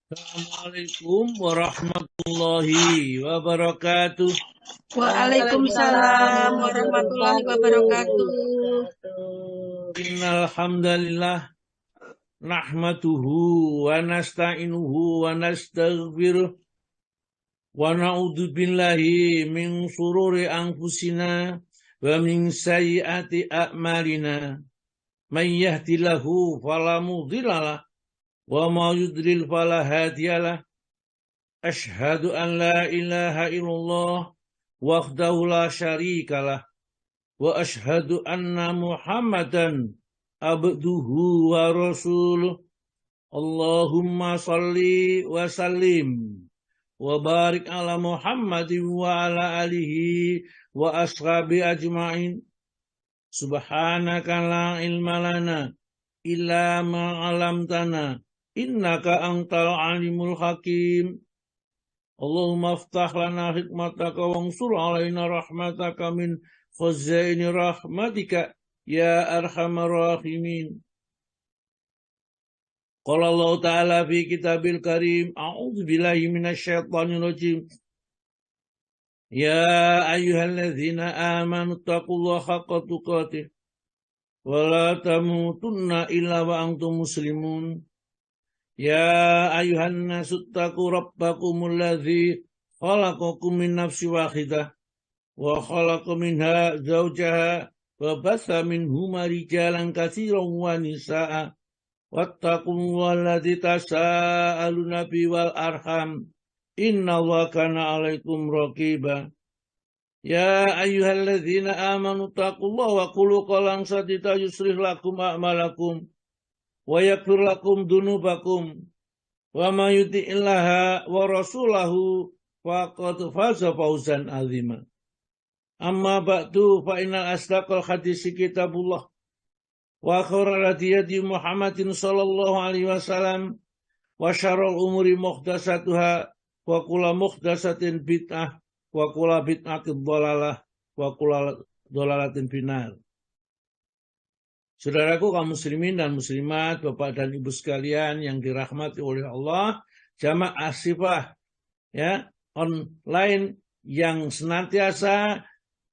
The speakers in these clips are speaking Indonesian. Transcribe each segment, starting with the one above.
Assalamualaikum warahmatullahi wabarakatuh. Waalaikumsalam warahmatullahi wabarakatuh. Innal hamdalillah nahmaduhu wa nasta'inuhu wa nastaghfiruh wa na'udzu billahi min shururi anfusina wa min sayyiati a'malina. Man yahdihillahu fala mudhillalah wa may yudlil fala hadiyalah. Asyhadu an la ilaha illallah wahdahu la syarikalah wa asyhadu anna Muhammadan abduhu wa rasuluh. Allahumma salli wa sallim wa barik ala Muhammadin wa ala alihi wa ashabi ajma'in. Subhanaka la ilma lana illa ma 'allamtana innaka antal alimul hakim. Allahumma aftah lana hikmataka wansur alaina rahmataka min khazaini rahmatika ya arhamar rahimin. Qala Allah Ta'ala fi kitabil karim, a'udzu billahi minasyaitonir rajim. Ya ayyuhalladzina amanu taqullaha haqqa tuqatih wa la tamutunna illa wa antum muslimun. Ya ayuhan nasu taqu rabbakumul ladzi khalaqakum min nafsin wahidah wa khalaqa minha zawjaha wa batha minhuma rijalan katsiran wa nisaa'a wattaqullaha alladzi tasaaluna bihi wal arham innallaha kana 'alaikum raqiba. Ya ayyuhalladzina amanu taqullaha wa qulu qawlan sadida yuslih lakum a'malakum wa yaghfir lakum dzunubakum wa may yuti'illaha wa rasulahu faqad faza fawzan 'azima. Amma ba'du fa innal asdaqal hadisi kitabullah wa khairal hadi Muhammadin sallallahu alaihi wasallam wa syarrul umuri muhdatsatuha wa kullu muhdatsatin bid'ah wa kullu bid'atin dhalalah wa kullu dhalalatin finnar. Saudaraku kaum muslimin dan muslimat, Bapak dan Ibu sekalian yang dirahmati oleh Allah, jamaah sifah ya online yang senantiasa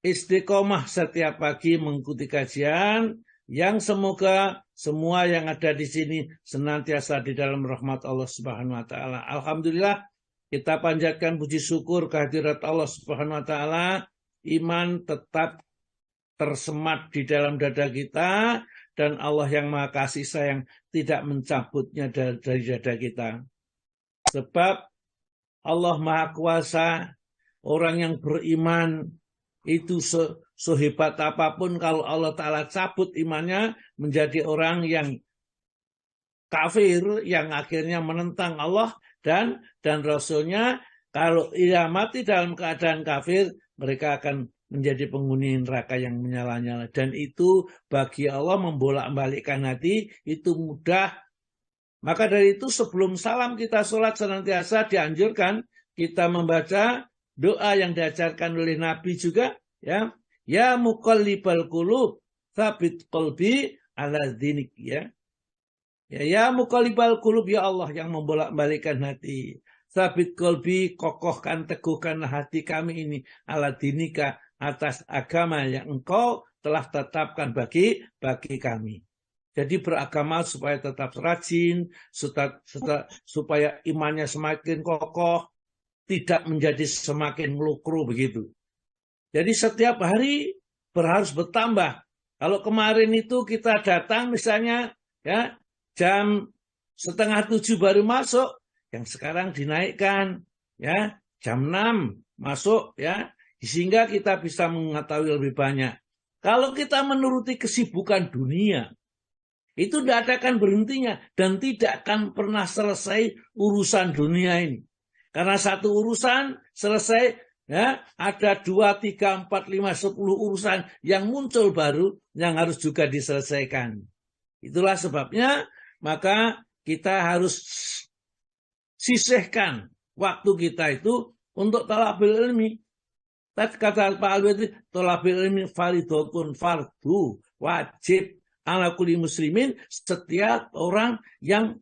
istiqomah setiap pagi mengikuti kajian, yang semoga semua yang ada di sini senantiasa di dalam rahmat Allah Subhanahu wa taala. Alhamdulillah, kita panjatkan puji syukur kehadirat Allah Subhanahu wa taala, iman tetap tersemat di dalam dada kita, dan Allah yang Maha Kasih Sayang tidak mencabutnya dari dada kita. Sebab Allah Maha Kuasa, orang yang beriman itu sehebat apapun, kalau Allah Ta'ala cabut imannya menjadi orang yang kafir, yang akhirnya menentang Allah dan Rasulnya, kalau ia mati dalam keadaan kafir, mereka akan menjadi penghuni neraka yang menyala-nyala. Dan itu bagi Allah membolak-balikkan hati itu mudah. Maka dari itu sebelum salam kita sholat senantiasa dianjurkan kita membaca doa yang diajarkan oleh Nabi juga, ya. Ya muqallibal qulub tsabit qalbi ala dinik, ya. Ya muqallibal qulub, ya Allah yang membolak-balikkan hati. Tsabit qalbi, kokohkan, teguhkan hati kami ini ala dinika, atas agama yang engkau telah tetapkan bagi kami. Jadi beragama supaya tetap rajin, supaya imannya semakin kokoh, tidak menjadi semakin melukru begitu. Jadi setiap hari harus bertambah. Kalau kemarin itu kita datang misalnya ya jam 6:30 baru masuk, yang sekarang dinaikkan ya jam 6 masuk ya, sehingga kita bisa mengetahui lebih banyak. Kalau kita menuruti kesibukan dunia, itu tidak akan berhentinya dan tidak akan pernah selesai urusan dunia ini. Karena satu urusan selesai, ya ada 2, 3, 4, 5, 10 urusan yang muncul baru yang harus juga diselesaikan. Itulah sebabnya maka kita harus sisihkan waktu kita itu untuk talabul ilmi. Kata Pak Alwi, thalabul ilmi fardhun, fardu wajib ala kulli muslimin, setiap orang yang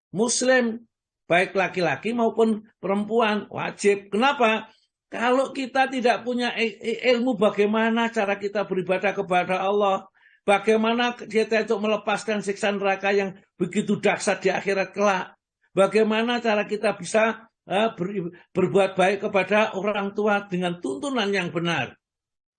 muslim baik laki-laki maupun perempuan, wajib. Kenapa? Kalau kita tidak punya ilmu bagaimana cara kita beribadah kepada Allah, bagaimana kita itu melepaskan siksa neraka yang begitu dahsyat di akhirat kelak, bagaimana cara kita bisa berbuat baik kepada orang tua dengan tuntunan yang benar,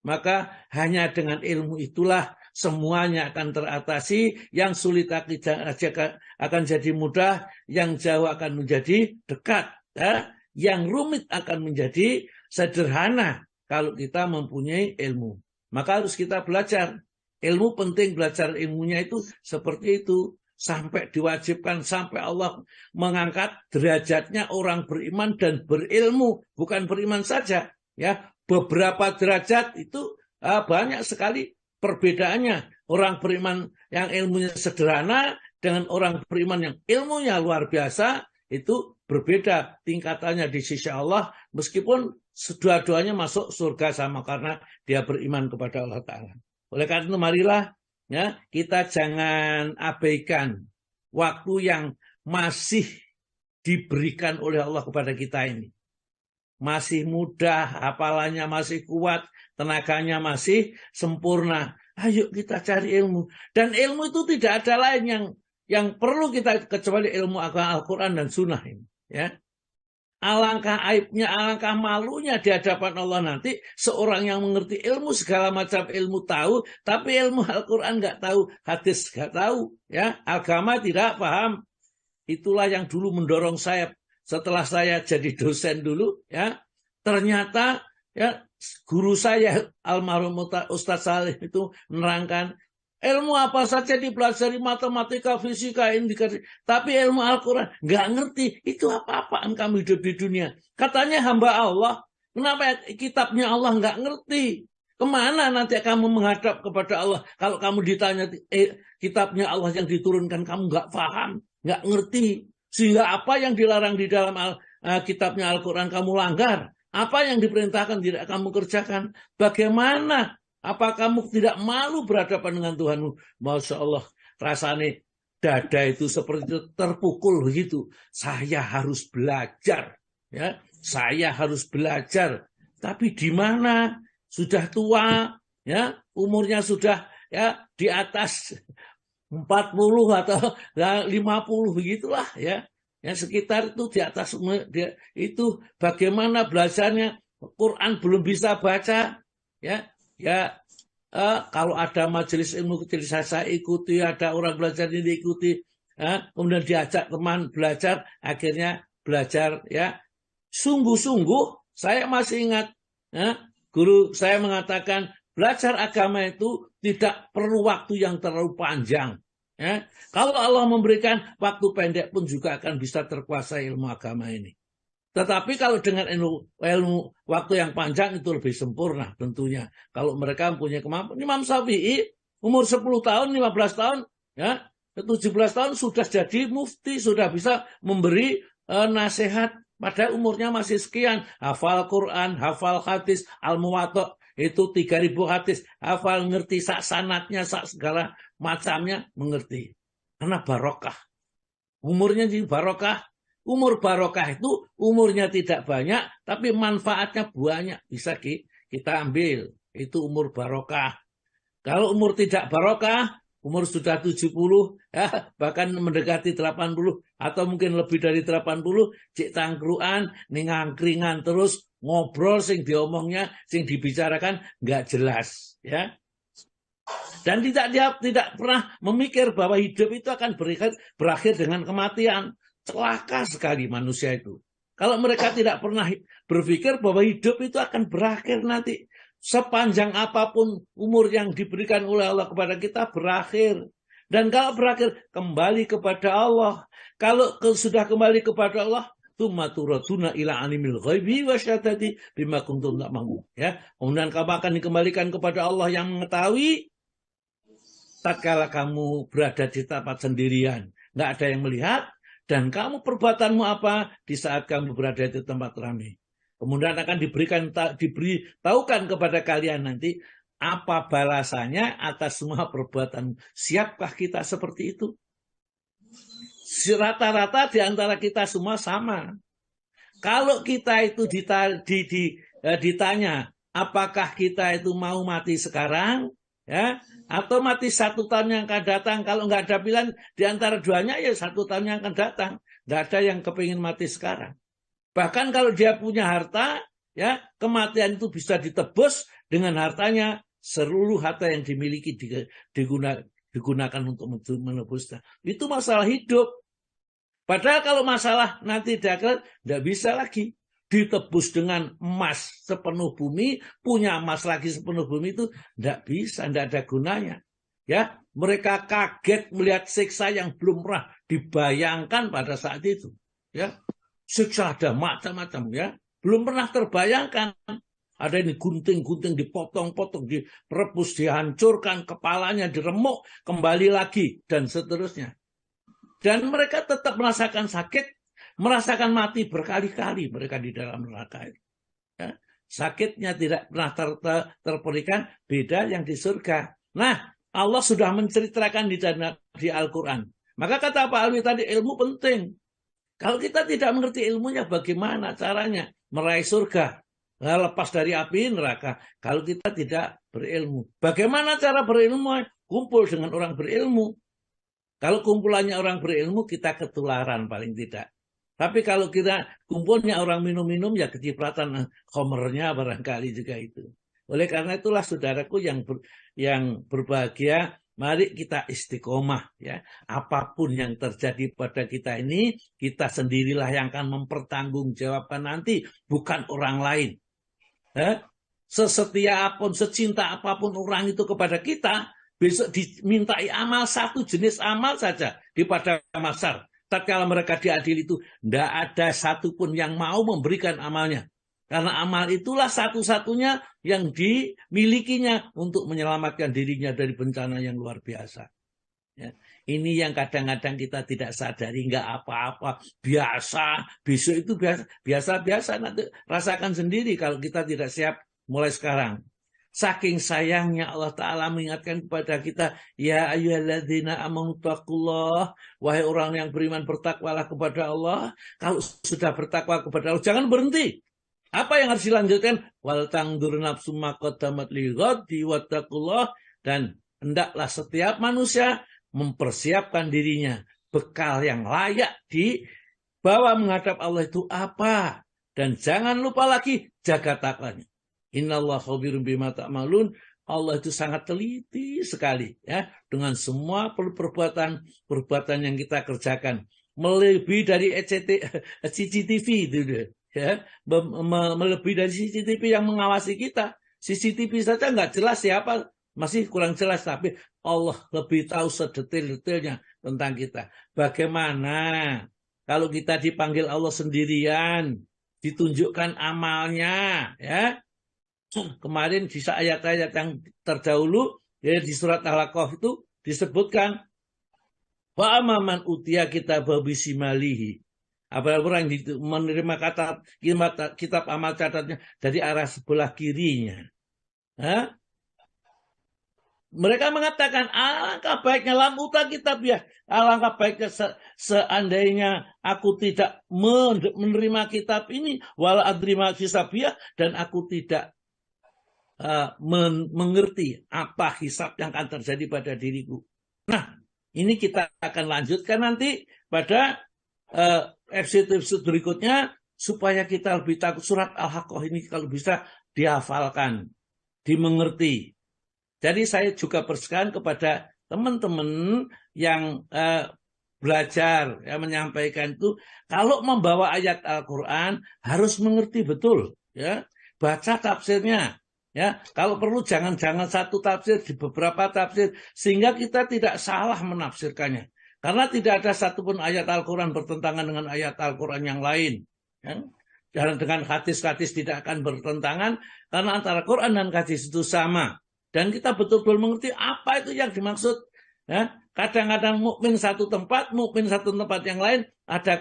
maka hanya dengan ilmu itulah semuanya akan teratasi, yang sulit akan jadi mudah, yang jauh akan menjadi dekat, ya? Yang rumit akan menjadi sederhana kalau kita mempunyai ilmu. Maka harus kita belajar. Ilmu penting, belajar ilmunya itu seperti itu. Sampai diwajibkan, sampai Allah mengangkat derajatnya orang beriman dan berilmu. Bukan beriman saja. Ya, beberapa derajat itu banyak sekali perbedaannya. Orang beriman yang ilmunya sederhana dengan orang beriman yang ilmunya luar biasa, itu berbeda tingkatannya di sisi Allah, meskipun dua-duanya masuk surga sama karena dia beriman kepada Allah Ta'ala. Oleh karena itu marilah ya, kita jangan abaikan waktu yang masih diberikan oleh Allah kepada kita ini. Masih muda, hafalannya masih kuat, tenaganya masih sempurna. Ayo kita cari ilmu. Dan ilmu itu tidak ada lain yang perlu kita kecuali ilmu agama Al-Quran dan Sunnah ini. Ya. Alangkah aibnya, alangkah malunya di hadapan Allah nanti seorang yang mengerti ilmu, segala macam ilmu tahu, tapi ilmu Al-Quran nggak tahu, hadis nggak tahu, ya, agama tidak paham. Itulah yang dulu mendorong saya setelah saya jadi dosen dulu, ya, ternyata ya guru saya almarhum Ustadz Saleh itu menerangkan ilmu apa saja dipelajari, matematika, fisika, indikasi, tapi ilmu Al-Quran nggak ngerti. Itu apa-apaan kamu hidup di dunia. Katanya hamba Allah, kenapa kitabnya Allah nggak ngerti? Kemana nanti kamu menghadap kepada Allah kalau kamu ditanya kitabnya Allah yang diturunkan kamu nggak paham, nggak ngerti, sehingga apa yang dilarang di dalam kitabnya Al-Quran kamu langgar, apa yang diperintahkan tidak kamu kerjakan. Bagaimana? Apa kamu tidak malu berhadapan dengan Tuhanmu? Masya Allah, rasanya dada itu seperti terpukul begitu. Saya harus belajar, ya. Saya harus belajar. Tapi di mana? Sudah tua, ya, umurnya sudah ya di atas 40 atau 50 begitulah, ya. Yang sekitar itu di atas itu bagaimana belajarnya? Quran belum bisa baca, ya. Ya, kalau ada majelis ilmu kecil saya ikuti, ada orang belajar ini diikuti, kemudian diajak teman belajar, akhirnya belajar, ya. Sungguh-sungguh saya masih ingat, ya, guru saya mengatakan belajar agama itu tidak perlu waktu yang terlalu panjang. Ya. Kalau Allah memberikan waktu pendek pun juga akan bisa terkuasai ilmu agama ini. Tetapi kalau dengan ilmu waktu yang panjang itu lebih sempurna tentunya. Kalau mereka mempunyai kemampuan. Imam Syafi'i umur 10 tahun, 15 tahun, ya, 17 tahun sudah jadi mufti, sudah bisa memberi nasihat. Pada umurnya masih sekian. Hafal Quran, hafal hadis, al-muwatta, itu 3.000 hadis. Hafal, ngerti sak sanatnya, sak segala macamnya mengerti. Karena barokah. Umurnya jadi barokah. Umur barokah itu umurnya tidak banyak, tapi manfaatnya banyak. Bisa kita ambil. Itu umur barokah. Kalau umur tidak barokah, umur sudah 70, ya, bahkan mendekati 80, atau mungkin lebih dari 80, cik tangkruan, ningangkringan terus, ngobrol, sing diomongnya, sing dibicarakan, nggak jelas. Ya. Dan tidak pernah memikir bahwa hidup itu akan berakhir dengan kematian. Celaka sekali manusia itu. Kalau mereka tidak pernah berpikir bahwa hidup itu akan berakhir nanti. Sepanjang apapun umur yang diberikan oleh Allah kepada kita berakhir. Dan kalau berakhir, kembali kepada Allah. Kalau sudah kembali kepada Allah, tumatturaduna ila alimil ghaibi wasyahadati bima kuntum ta'malun. Ya, kemudian kamu akan dikembalikan kepada Allah yang mengetahui. Tatkala kamu berada di tempat sendirian, nggak ada yang melihat. Dan kamu perbuatanmu apa di saat kamu berada di tempat ramai. Kemudian akan diberitahukan kepada kalian nanti apa balasannya atas semua perbuatan. Siapkah kita seperti itu? rata-rata di antara kita semua sama. Kalau kita itu ditanya, apakah kita itu mau mati sekarang, ya, atau mati 1 tahun yang akan datang? Kalau nggak ada pilihan di antara duanya, ya 1 tahun yang akan datang. Nggak ada yang kepingin mati sekarang. Bahkan kalau dia punya harta, ya, kematian itu bisa ditebus dengan hartanya. Seluruh harta yang dimiliki digunakan untuk menebusnya. Itu masalah hidup. Padahal kalau masalah nanti di akhirat, tidak bisa lagi ditebus dengan emas sepenuh bumi, punya emas lagi sepenuh bumi itu tidak bisa, tidak ada gunanya. Ya, mereka kaget melihat siksa yang belum pernah dibayangkan pada saat itu. Ya, siksa ada macam-macam, ya, belum pernah terbayangkan. Ada ini gunting-gunting dipotong-potong, direbus, dihancurkan, kepalanya diremuk, kembali lagi dan seterusnya. Dan mereka tetap merasakan sakit, merasakan mati berkali-kali mereka di dalam neraka itu. Ya, sakitnya tidak pernah terperikan, beda yang di surga. Nah, Allah sudah menceritakan di Al-Quran. Maka kata Pak Alwi tadi, ilmu penting. Kalau kita tidak mengerti ilmunya, bagaimana caranya meraih surga? Lepas dari api neraka. Kalau kita tidak berilmu. Bagaimana cara berilmu? Kumpul dengan orang berilmu. Kalau kumpulannya orang berilmu, kita ketularan paling tidak. Tapi kalau kita kumpulnya orang minum-minum, ya kecipratan khomernya barangkali juga itu. Oleh karena itulah saudaraku yang berbahagia, mari kita istiqomah, ya. Apapun yang terjadi pada kita ini, kita sendirilah yang akan mempertanggungjawabkan nanti, bukan orang lain. Sesetia apapun, secinta apapun orang itu kepada kita, besok dimintai amal, 1 jenis amal saja di padang mahsyar. Tatkala mereka diadili itu, tidak ada satupun yang mau memberikan amalnya. Karena amal itulah satu-satunya yang dimilikinya untuk menyelamatkan dirinya dari bencana yang luar biasa. Ya. Ini yang kadang-kadang kita tidak sadari, nggak apa-apa, biasa, besok itu biasa-biasa, nanti rasakan sendiri kalau kita tidak siap mulai sekarang. Saking sayangnya Allah Ta'ala mengingatkan kepada kita, ya ayyuhalladzina amanu taqullah, wahai orang yang beriman, bertakwalah kepada Allah. Kalau sudah bertakwa kepada Allah, jangan berhenti. Apa yang harus dilanjutkan? Wal tangdur nafsum ma qaddamat lighadi wattaqullah, dan hendaklah setiap manusia mempersiapkan dirinya bekal yang layak dibawa menghadap Allah itu apa, dan jangan lupa lagi jaga takwanya. Innallaha khabirum bima ta'malun. Allah itu sangat teliti sekali, ya, dengan semua perbuatan yang kita kerjakan. Melebihi dari CCTV itu, ya, melebihi dari CCTV yang mengawasi kita. CCTV saja nggak jelas siapa, masih kurang jelas, tapi Allah lebih tahu sedetail-detailnya tentang kita. Bagaimana kalau kita dipanggil Allah sendirian, ditunjukkan amalnya, ya. Kemarin di ayat-ayat yang terdahulu, ya, di surat Al-Aqaf itu disebutkan, wa amaman utia kitab bisimalihi. Apa orang yang menerima kitab amal catatnya dari arah sebelah kirinya. Hah? Mereka mengatakan, alangkah baiknya lamputa kitab, ya. Alangkah baiknya seandainya aku tidak menerima kitab ini, wala adrima hisabiyah, dan aku tidak mengerti apa hisab yang akan terjadi pada diriku. Nah, ini kita akan lanjutkan nanti pada episode berikutnya, supaya kita lebih takut. Surat Al-Haqqah ini kalau bisa dihafalkan, dimengerti. Jadi saya juga persilakan kepada teman-teman yang belajar, ya, menyampaikan itu, kalau membawa ayat Al-Quran harus mengerti betul, ya, baca tafsirnya. Ya, kalau perlu jangan satu tafsir, di beberapa tafsir, sehingga kita tidak salah menafsirkannya. Karena tidak ada satupun ayat Al-Quran bertentangan dengan ayat Al-Quran yang lain. Ya. Dan dengan hadis-hadis tidak akan bertentangan, karena antara Quran dan hadis itu sama. Dan kita betul-betul mengerti apa itu yang dimaksud. Ya. Kadang-kadang mukmin satu tempat yang lain, ada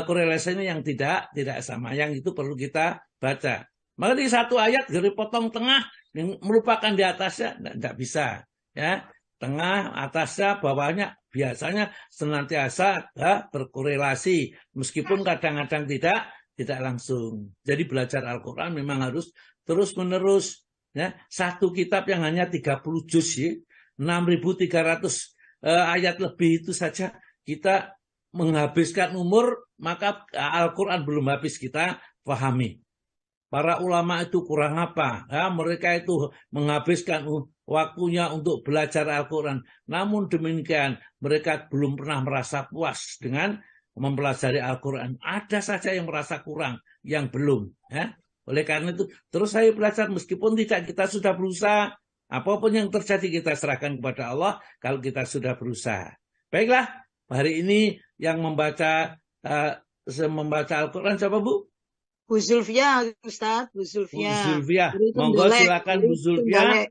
korelasinya yang tidak sama. Yang itu perlu kita baca. Maka di satu ayat dari potong tengah yang merupakan di atasnya tidak bisa, ya, tengah, atasnya, bawahnya biasanya senantiasa berkorelasi, meskipun kadang-kadang tidak langsung. Jadi belajar Al-Quran memang harus terus-menerus. Ya, satu kitab yang hanya 30 juz, 6.300 ayat lebih itu saja kita menghabiskan umur, maka Al-Quran belum habis kita pahami. Para ulama itu kurang apa? Ya, mereka itu menghabiskan waktunya untuk belajar Al-Quran. Namun demikian, mereka belum pernah merasa puas dengan mempelajari Al-Quran. Ada saja yang merasa kurang, yang belum. Ya. Oleh karena itu, terus saya belajar meskipun tidak kita sudah berusaha. Apapun yang terjadi kita serahkan kepada Allah kalau kita sudah berusaha. Baiklah, hari ini yang membaca Al-Quran siapa, Bu? Bu Zulfia, Ustaz, Bu Bu Zulfia. Zulfia, Dari monggo Trenggalek, silakan dari Bu Zulfia. Trenggalek.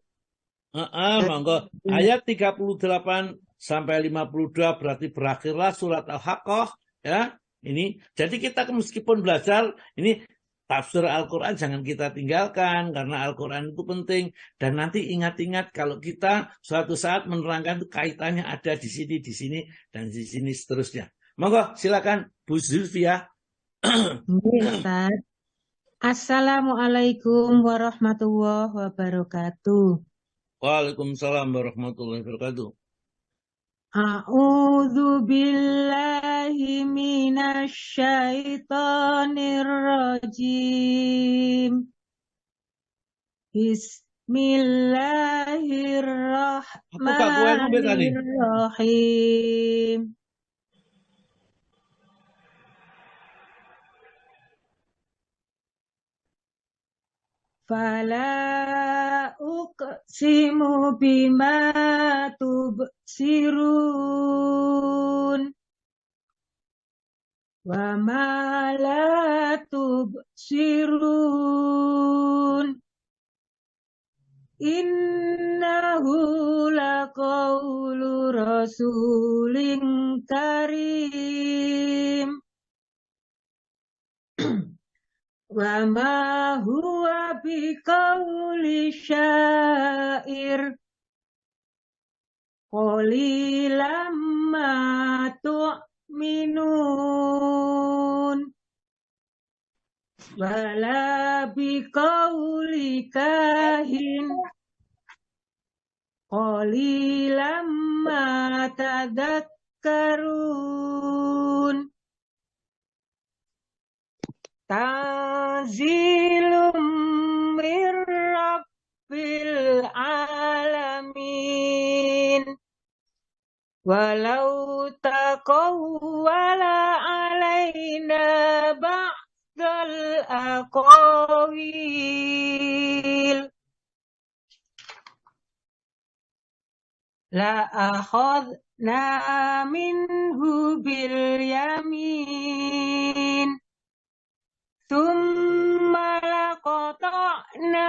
Monggo. Ayat 38 sampai 52 berarti berakhirlah surat Al-Haqqah, ya. Ini jadi kita meskipun belajar ini tafsir Al-Quran jangan kita tinggalkan karena Al-Quran itu penting, dan nanti ingat-ingat kalau kita suatu saat menerangkan itu kaitannya ada di sini dan di sini seterusnya. Monggo silakan Bu Zulfia. Ustaz. Assalamualaikum warahmatullahi wabarakatuh. Waalaikumsalam warahmatullahi wabarakatuh. A'udzu billahi minasyaitonir rajim. Bismillahirrahmanirrahim. Fala uqsimu bima tubsirun wa ma la tubsirun innahu laqawlu rasulin karim wa ma huwa biqauli syair qalilam ma tu'minun wala biqauli kahin qalilam ma tadhakkarun Tanzilum mir rabbil alamin walau taqawwala alaina ba'dal aqawil la akhadna minhu bil yamin Tsumma laqata'na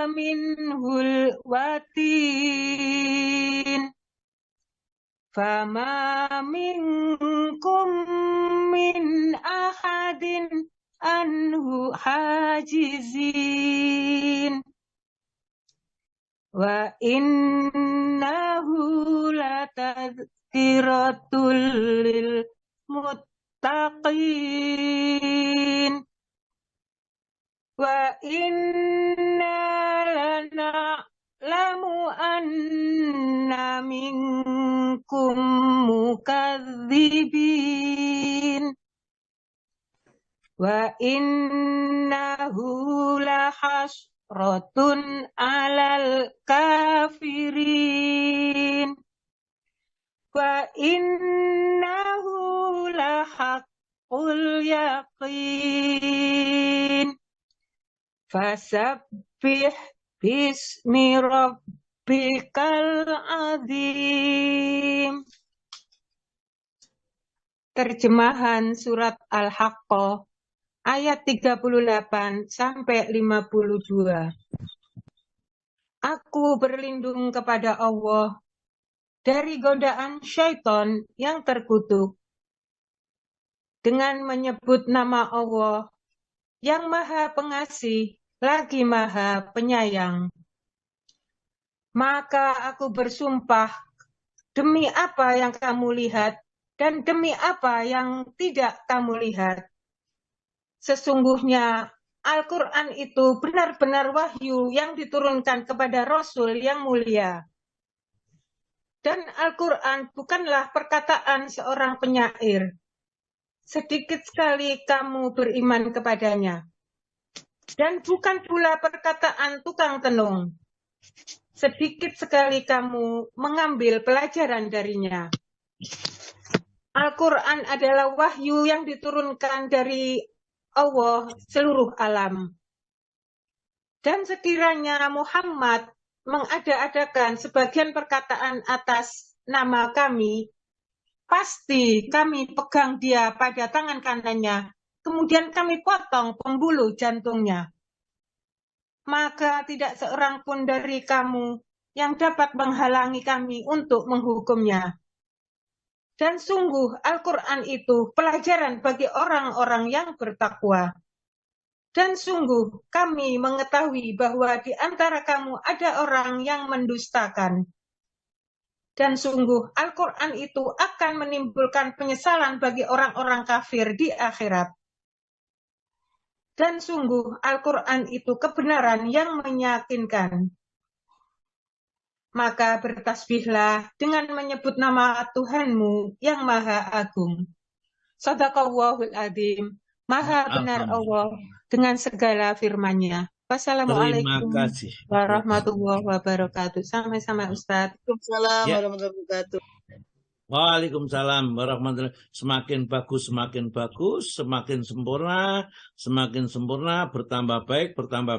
minhul watin Fama minkum min ahadin anhu hajizin Wa innahu latadhkiratul lil muttaqin Wa inna lana'lamu anna minkum mukadzibin Wa innahu lahasratun alal kafirin Wa innahu lahaqqul yaqin Fasabbih bismi rabbikal azim. Terjemahan surat Al-Haqqah ayat 38 sampai 52. Aku berlindung kepada Allah dari godaan syaitan yang terkutuk dengan menyebut nama Allah yang Maha Pengasih lagi Maha Penyayang. Maka aku bersumpah demi apa yang kamu lihat dan demi apa yang tidak kamu lihat. Sesungguhnya Al-Quran itu benar-benar wahyu yang diturunkan kepada Rasul yang mulia. Dan Al-Quran bukanlah perkataan seorang penyair. Sedikit sekali kamu beriman kepadanya. Dan bukan pula perkataan tukang tenung. Sedikit sekali kamu mengambil pelajaran darinya. Al-Quran adalah wahyu yang diturunkan dari Allah seluruh alam. Dan sekiranya Muhammad mengada-adakan sebagian perkataan atas nama kami, pasti kami pegang dia pada tangan kanannya, kemudian kami potong pembuluh jantungnya. Maka tidak seorang pun dari kamu yang dapat menghalangi kami untuk menghukumnya. Dan sungguh Al-Quran itu pelajaran bagi orang-orang yang bertakwa. Dan sungguh kami mengetahui bahwa di antara kamu ada orang yang mendustakan. Dan sungguh Al-Quran itu akan menimbulkan penyesalan bagi orang-orang kafir di akhirat. Dan sungguh Al-Quran itu kebenaran yang meyakinkan. Maka bertasbihlah dengan menyebut nama Tuhanmu yang Maha Agung. Shadaqallahul Adzim. Maha benar Allah dengan segala firman-Nya. Wassalamualaikum warahmatullahi wabarakatuh. Sama-sama Ustaz. Waalaikumsalam Ya. warahmatullahi wabarakatuh. Waalaikumsalam warahmatullahi wabarakatuh. Semakin bagus, semakin sempurna, bertambah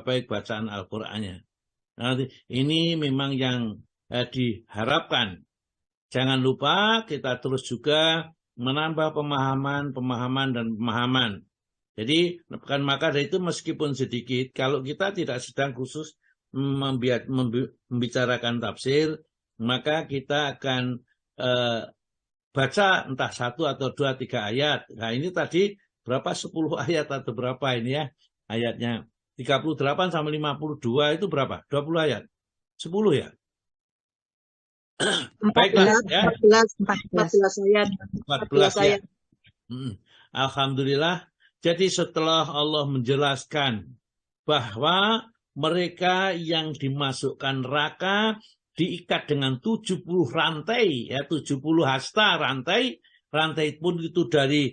baik bacaan Al-Qur'annya. Nanti ini memang yang diharapkan. Jangan lupa kita terus juga menambah pemahaman dan pemahaman. Jadi maka dari itu meskipun sedikit, kalau kita tidak sedang khusus membicarakan tafsir, maka kita akan baca entah 1 atau 2, 3 ayat. Nah ini tadi berapa? 10 ayat atau berapa ini ya ayatnya? 38 sampai 52 itu berapa? 20 ayat? 10 ya? 14, Baiklah ya. 14 ayat. 14 ya. Alhamdulillah. Jadi setelah Allah menjelaskan bahwa mereka yang dimasukkan neraka diikat dengan 70 rantai, ya 70 hasta rantai pun itu dari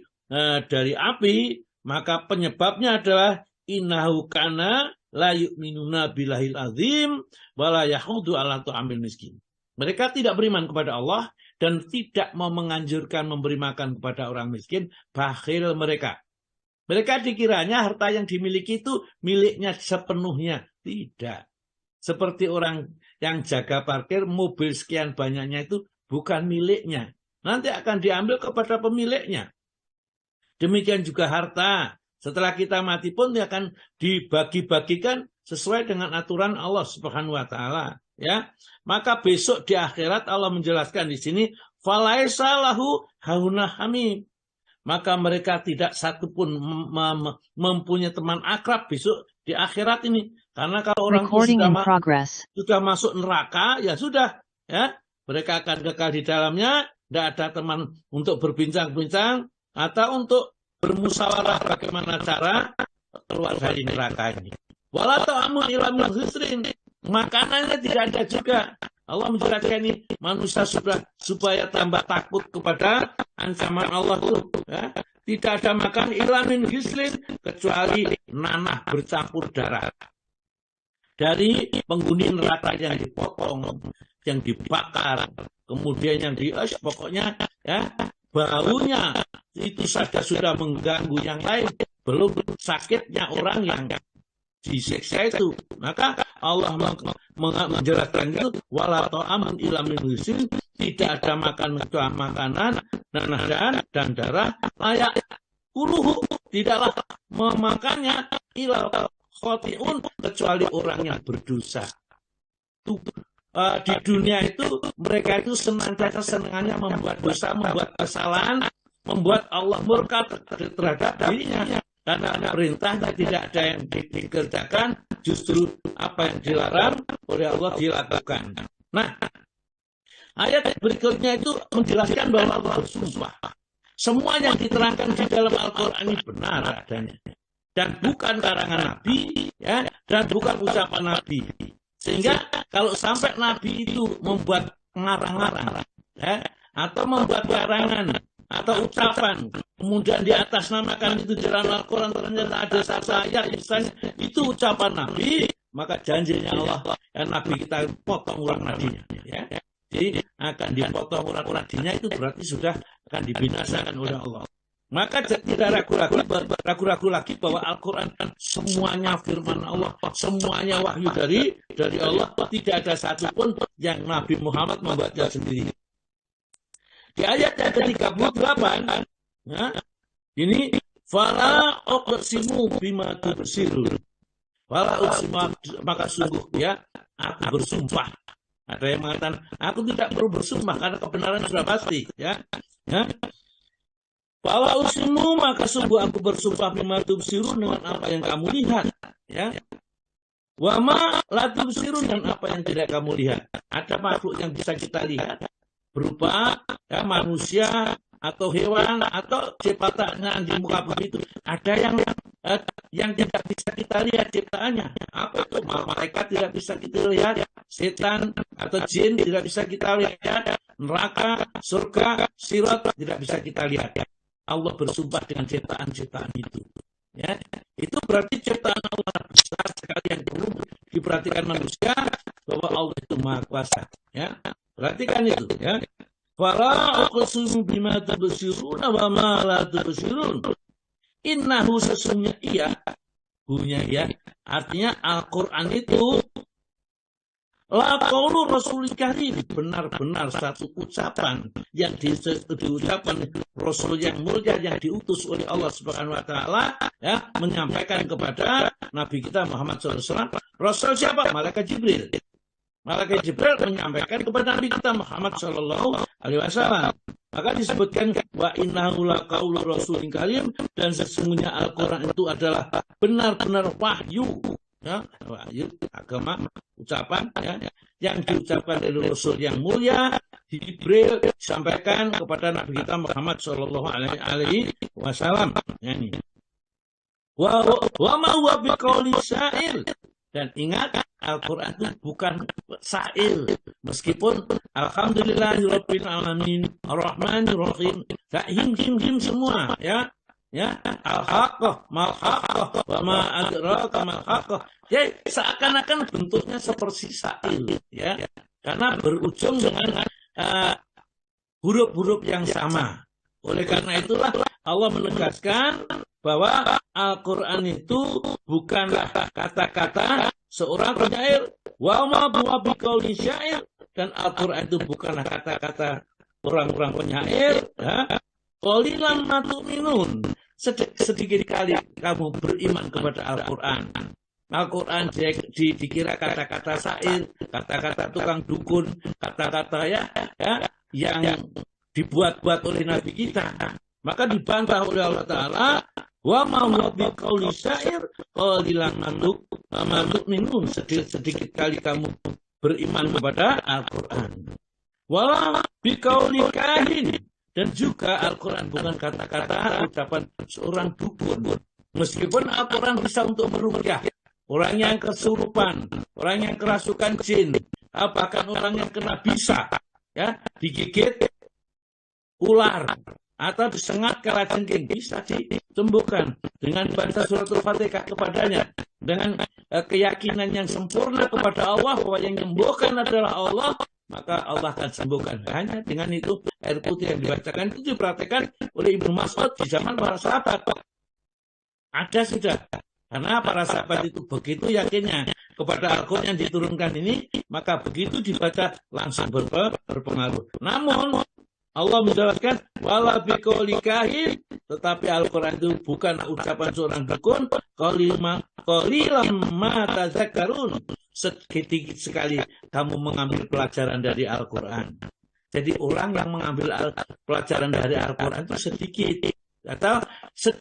api, maka penyebabnya adalah innahu kana la yu'minuna billahil azim wa la yahudu ala tu'amil miskin. Mereka tidak beriman kepada Allah dan tidak mau menganjurkan memberi makan kepada orang miskin, bakhil mereka. Mereka dikiranya harta yang dimiliki itu miliknya sepenuhnya. Tidak. Seperti orang yang jaga parkir, mobil sekian banyaknya itu bukan miliknya. Nanti akan diambil kepada pemiliknya. Demikian juga harta. Setelah kita mati pun dia akan dibagi-bagikan sesuai dengan aturan Allah Subhanahu wa taala, ya. Maka besok di akhirat Allah menjelaskan di sini falaisa lahu hauna hamim. Maka mereka tidak satupun mempunyai teman akrab besok di akhirat ini. Karena kalau orang itu sudah masuk neraka, ya sudah, ya, mereka akan kekal di dalamnya, tidak ada teman untuk berbincang-bincang atau untuk bermusyawarah bagaimana cara keluar dari neraka ini. Wala ta'amun ila min hisrin. Makanannya tidak ada juga. Allah menjelaskan ini manusia supaya tambah takut kepada ancaman Allah itu. Ya. Tidak ada makan ila min hisrin kecuali nanah bercampur darah. Dari penghuni neraka yang dipotong, yang dibakar, kemudian yang pokoknya ya baunya itu saja sudah mengganggu yang lain, belum sakitnya orang yang disiksa itu. Maka Allah menjelaskan itu wala ta'amun illa min hisrin, tidak ada makanan dan darah layak kuluhu, tidaklah memakannya illa khotiun kecuali orang yang berdosa. Di dunia itu mereka itu senangannya membuat dosa, membuat kesalahan, membuat Allah murka terhadap dirinya. Karena perintahnya tidak ada yang dikerjakan, justru apa yang dilarang oleh Allah dilakukan. Nah, Ayat berikutnya itu menjelaskan bahwa Allah bersumpah. Semua yang diterangkan di dalam Al-Quran ini benar adanya. Dan bukan karangan Nabi, ya, dan bukan ucapan Nabi. Sehingga kalau sampai Nabi itu membuat ngarang-ngarang, ya, atau membuat karangan atau ucapan, kemudian di atas namakan itu di dalam Al-Quran ternyata ada satu ayat misalnya itu ucapan Nabi, maka janjinya Allah dan Nabi kita potong ulang nadinya, ya. Jadi akan dipotong ulang nadinya itu berarti sudah akan dibinasakan oleh Allah. Maka tidak ragu-ragu lagi bahwa Al-Quran semuanya firman Allah, semuanya wahyu dari Allah, tidak ada satupun yang Nabi Muhammad membaca sendiri. Di ayat yang ke-38, ya, ini fala uqsimu bima tubsirun. Fala uqsimu, maka sungguh ya aku bersumpah. Ada yang mengatakan aku tidak perlu bersumpah karena kebenaran sudah pasti, ya. Ya. Fala uqsimu, maka sungguh aku bersumpah bima tubsirun, dengan apa yang kamu lihat, ya. Wa ma la tubsirun, dan apa yang tidak kamu lihat. Ada makhluk yang bisa kita lihat berupa ya, manusia atau hewan atau ciptaan di muka bumi itu. Ada yang tidak bisa kita lihat ciptaannya. Apa itu? Malaikat tidak bisa kita lihat, setan atau jin tidak bisa kita lihat, neraka, surga, sirat tidak bisa kita lihat. Allah bersumpah dengan ciptaan-ciptaan itu. Ya, itu berarti ciptaan Allah besar sekali yang perlu diperhatikan manusia bahwa Allah itu Maha Kuasa. Ya, perhatikan itu. Ya, fala uqsimu bima tubsiruna wa ma la tubsirun. Innahu, sesungguhnya ia, punya ya, artinya Al-Quran itu la qaulu Rasul Karim, benar-benar satu ucapan yang diucapkan Rasul yang mulia yang diutus oleh Allah Subhanahu wa taala, ya, menyampaikan kepada Nabi kita Muhammad SAW. Rasul siapa? Malaikat Jibril. Malaikat Jibril menyampaikan kepada Nabi kita Muhammad SAW. Maka disebutkan wa innahu laqaulu Rasulin Karim, dan sesungguhnya Al-Quran itu adalah benar-benar wahyu. Ya, wahyu agama, ucapan ya, yang diucapkan dari Rasul yang mulia Jibril disampaikan kepada Nabi kita Muhammad Shallallahu Alaihi Wasallam. Yani, wa ma huwa biqauli syair, dan ingat Al-Quran itu bukan syair, meskipun alhamdulillahirabbil alamin arrahmanir rahim, him semua ya. Ya, al-haqqah, mal-haqqah, wa ma adraka mal-haqqah. Ya, seakan-akan bentuknya seperti syair, ya. Karena berujung dengan huruf-huruf yang sama. Oleh karena itulah Allah menegaskan bahwa Al-Quran itu bukanlah kata-kata seorang penyair, wa ma huwa biqauli syair, dan Al-Quran itu bukanlah kata-kata orang-orang penyair, ya. Qalilan ma tu'minun, sedikit kali kamu beriman kepada Al-Quran. Al-Quran dikira kata-kata syair, kata-kata tukang dukun, kata-kata ya yang dibuat-buat oleh Nabi kita. Maka dibantah oleh Allah Ta'ala, wa ma huwa biqauli syair qalilan ma tu'minun, sedikit kali kamu beriman kepada Al-Quran. Wala biqauli kahin, dan juga Al-Quran bukan kata-kata ucapan seorang dukun. Meskipun Al-Quran bisa untuk meruqyah orang yang kesurupan, orang yang kerasukan jin, bahkan orang yang kena bisa, ya, digigit ular atau disengat kalajengking, bisa disembuhkan dengan baca surat Al-Fatihah kepadanya, dengan keyakinan yang sempurna kepada Allah bahwa yang menyembuhkan adalah Allah, maka Allah akan sembuhkan. Hanya dengan itu air putih yang dibacakan itu diperhatikan oleh Ibnu Mas'ud di zaman para sahabat. Ada sudah. Karena para sahabat itu begitu yakinnya kepada Al-Quran yang diturunkan ini, maka begitu dibaca langsung berpengaruh. Namun Allah menjelaskan wala biqauli kahin, tetapi Al-Quran itu bukan ucapan seorang dukun. Qalilan ma tazakkarun, sedikit sekali kamu mengambil pelajaran dari Al-Quran. Jadi orang yang mengambil pelajaran dari Al-Quran itu sedikit, atau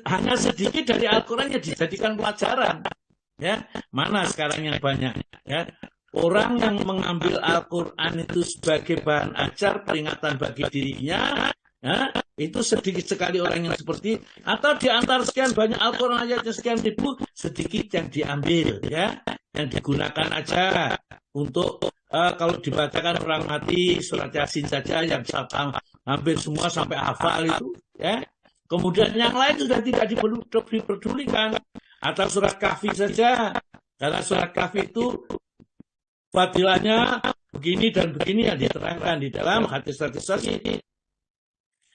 hanya sedikit dari Al-Quran yang dijadikan pelajaran. Ya, mana sekarang yang banyak? Ya, orang yang mengambil Al-Quran itu sebagai bahan ajar peringatan bagi dirinya, ya, itu sedikit sekali orang yang seperti, atau di antara sekian banyak Al-Quran ayatnya sekian ribu, sedikit yang diambil, ya, yang digunakan aja untuk kalau dibacakan orang mati surat Yasin saja yang hampir semua sampai hafal itu, ya. Kemudian yang lain sudah tidak diperdulikan, atau surat Kahfi saja, karena surat Kahfi itu fadilahnya begini dan begini yang diterangkan di dalam hadis-hadis sahih.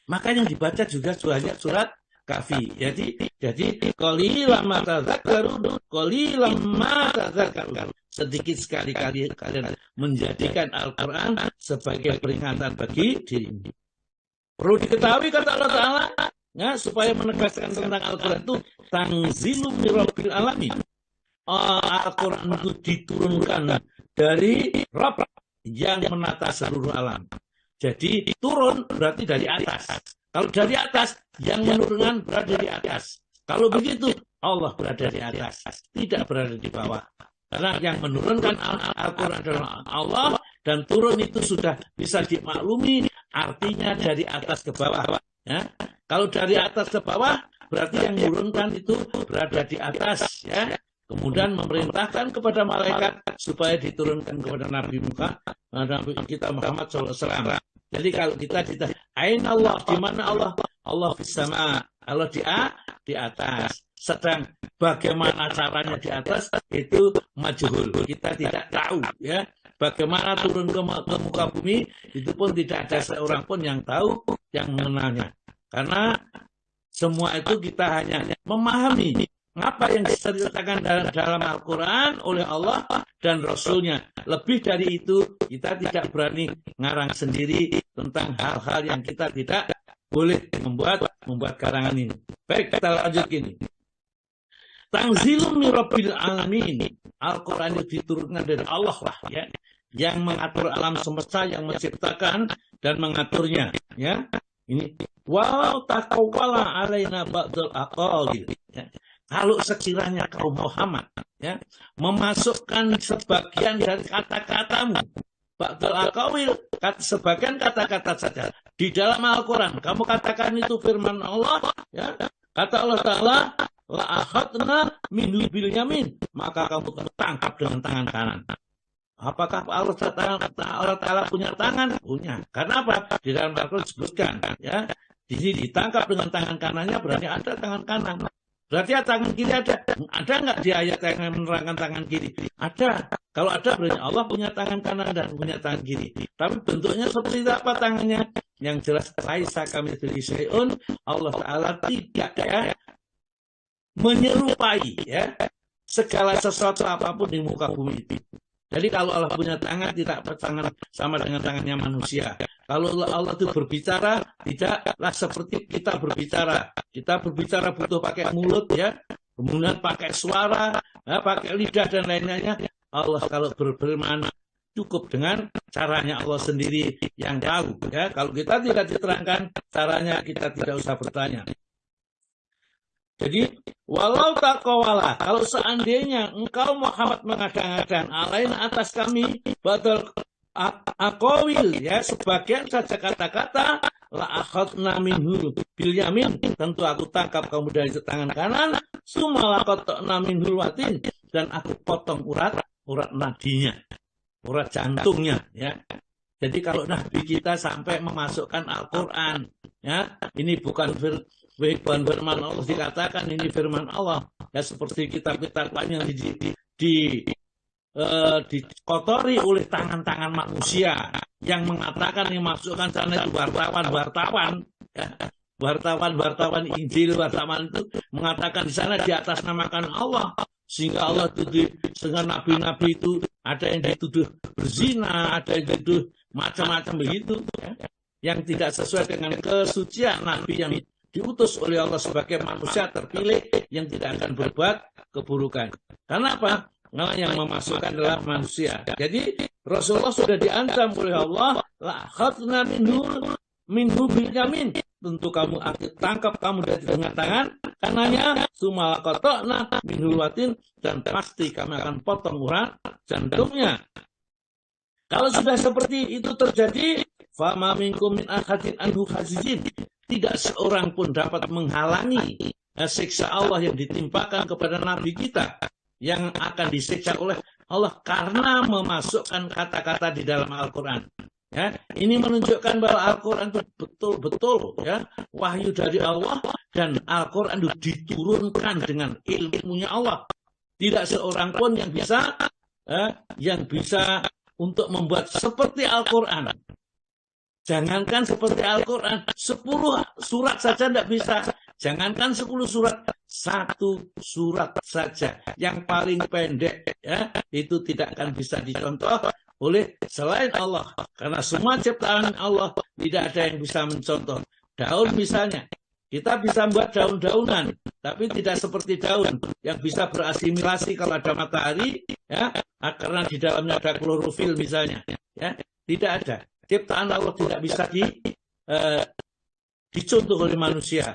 Maka yang dibaca juga banyak surat Kahfi. Jadi qalilan ma tadzakkarun, qalilan ma tadzakkarun. Sedikit sekali kalian menjadikan Al-Quran sebagai peringatan bagi dirimu. Perlu diketahui kata Allah Ta'ala, ya, supaya menegaskan tentang Al-Quran itu tanzilum mir rabbil alamin. Al-Quran itu diturunkan dari Rabb yang menata seluruh alam. Jadi turun berarti dari atas. Kalau dari atas, yang menurunkan berada di atas. Kalau begitu, Allah berada di atas, tidak berada di bawah. Karena yang menurunkan Al-Quran adalah Allah, dan turun itu sudah bisa dimaklumi, artinya dari atas ke bawah. Ya. Kalau dari atas ke bawah, berarti yang menurunkan itu berada di atas. Ya. Kemudian memerintahkan kepada malaikat supaya diturunkan kepada Nabi kita Muhammad SAW. Jadi kalau kita Ain Allah, di mana Allah? Allah fis sama, Allah di atas. Sedang bagaimana caranya di atas itu majhul. Kita tidak tahu, ya. Bagaimana turun ke muka bumi itu pun tidak ada seorang pun yang tahu, yang mengenalnya. Karena semua itu kita hanya memahami apa yang diceritakan dalam Al-Quran oleh Allah dan Rasulnya. Lebih dari itu, kita tidak berani ngarang sendiri tentang hal-hal yang kita tidak boleh membuat karangan ini. Baik, kita lanjut gini. Tanzilum mir rabbil alamin. Al-Quran itu diturunkan dari Allah lah, ya, yang mengatur alam semesta, yang menciptakan dan mengaturnya. Ya, ini walau taqawwala alaina ba'dul aqawil. Ya. Kalau sekiranya kaum Muhammad, ya, memasukkan sebagian dari kata-katamu, ba'dul aqawil, sebagian kata-kata saja di dalam Al-Quran, kamu katakan itu firman Allah, ya, kata Allah Ta'ala, la akhadna min bil yamin, maka kamu tertangkap dengan tangan kanan. Apakah Allah Ta'ala punya tangan? Punya. Karena apa? Di dalam Al-Quran disebutkan, ya, di sini ditangkap dengan tangan kanannya, berarti ada tangan kanan. Berarti tangan kiri ada. Ada nggak di ayat yang menerangkan tangan kiri? Ada. Kalau ada berarti Allah punya tangan kanan dan punya tangan kiri. Tapi bentuknya seperti apa tangannya? Yang jelas laisa kamitslihi syai'un. Allah Ta'ala tidak, ya, menyerupai, ya, segala sesuatu apapun di muka bumi itu. Jadi kalau Allah punya tangan, tidak bertangan sama dengan tangannya manusia. Kalau Allah itu berbicara, tidaklah seperti kita berbicara. Kita berbicara butuh pakai mulut, ya, kemudian pakai suara, ya, pakai lidah dan lain-lainnya. Allah kalau berfirman cukup dengan caranya Allah sendiri yang tahu. Ya, kalau kita tidak diterangkan caranya, kita tidak usah bertanya. Jadi walau taqawala, kalau seandainya engkau Muhammad mengadang-adang alain atas kami badal aqawil, ya, sebagian saja kata-kata, la akhadna minhu bil yamin, tentu aku tangkap kamu dari tangan kanan, summa laqatna minhu watin, dan aku potong urat nadinya, urat jantungnya, ya. Jadi kalau Nabi kita sampai memasukkan Al-Quran, ya, ini bukan firman Allah, dikatakan ini firman Allah, ya, seperti kitab-kitab lain yang dikotori oleh tangan-tangan manusia yang mengatakan yang masukkan sana itu wartawan, ya. Wartawan Injil, wartawan itu mengatakan di sana di atas namakan Allah, sehingga Allah itu sehingga nabi-nabi itu ada yang dituduh berzina, ada yang dituduh macam-macam begitu, ya, yang tidak sesuai dengan kesucian nabi yang diutus oleh Allah sebagai manusia terpilih yang tidak akan berbuat keburukan. Karena apa? Karena yang memasukkan adalah manusia. Jadi Rasulullah sudah diancam oleh Allah, la akhadna minhu bil yamin, tentu kamu tangkap kamu dari dengan tangan kanannya, summa laqatna minhu watin, dan pasti kami akan potong urat jantungnya. Kalau sudah seperti itu terjadi, fama minkum min ahadin anhu hajizin. Tidak seorang pun dapat menghalangi siksa Allah yang ditimpakan kepada Nabi kita yang akan disiksa oleh Allah karena memasukkan kata-kata di dalam Al-Quran. Ya, ini menunjukkan bahwa Al-Quran itu betul-betul ya wahyu dari Allah dan Al-Quran itu diturunkan dengan ilmunya Allah. Tidak seorang pun yang bisa untuk membuat seperti Al-Quran. Jangankan seperti Al-Quran, 10 surat saja tidak bisa. Jangankan 10 surat, 1 surat saja yang paling pendek ya, itu tidak akan bisa dicontoh oleh selain Allah. Karena semua ciptaan Allah tidak ada yang bisa mencontoh. Daun misalnya, kita bisa membuat daun-daunan, tapi tidak seperti daun yang bisa berasimilasi kalau ada matahari, ya, karena di dalamnya ada klorofil misalnya. Ya, tidak ada. Ciptaan Allah tidak bisa dicontoh oleh manusia.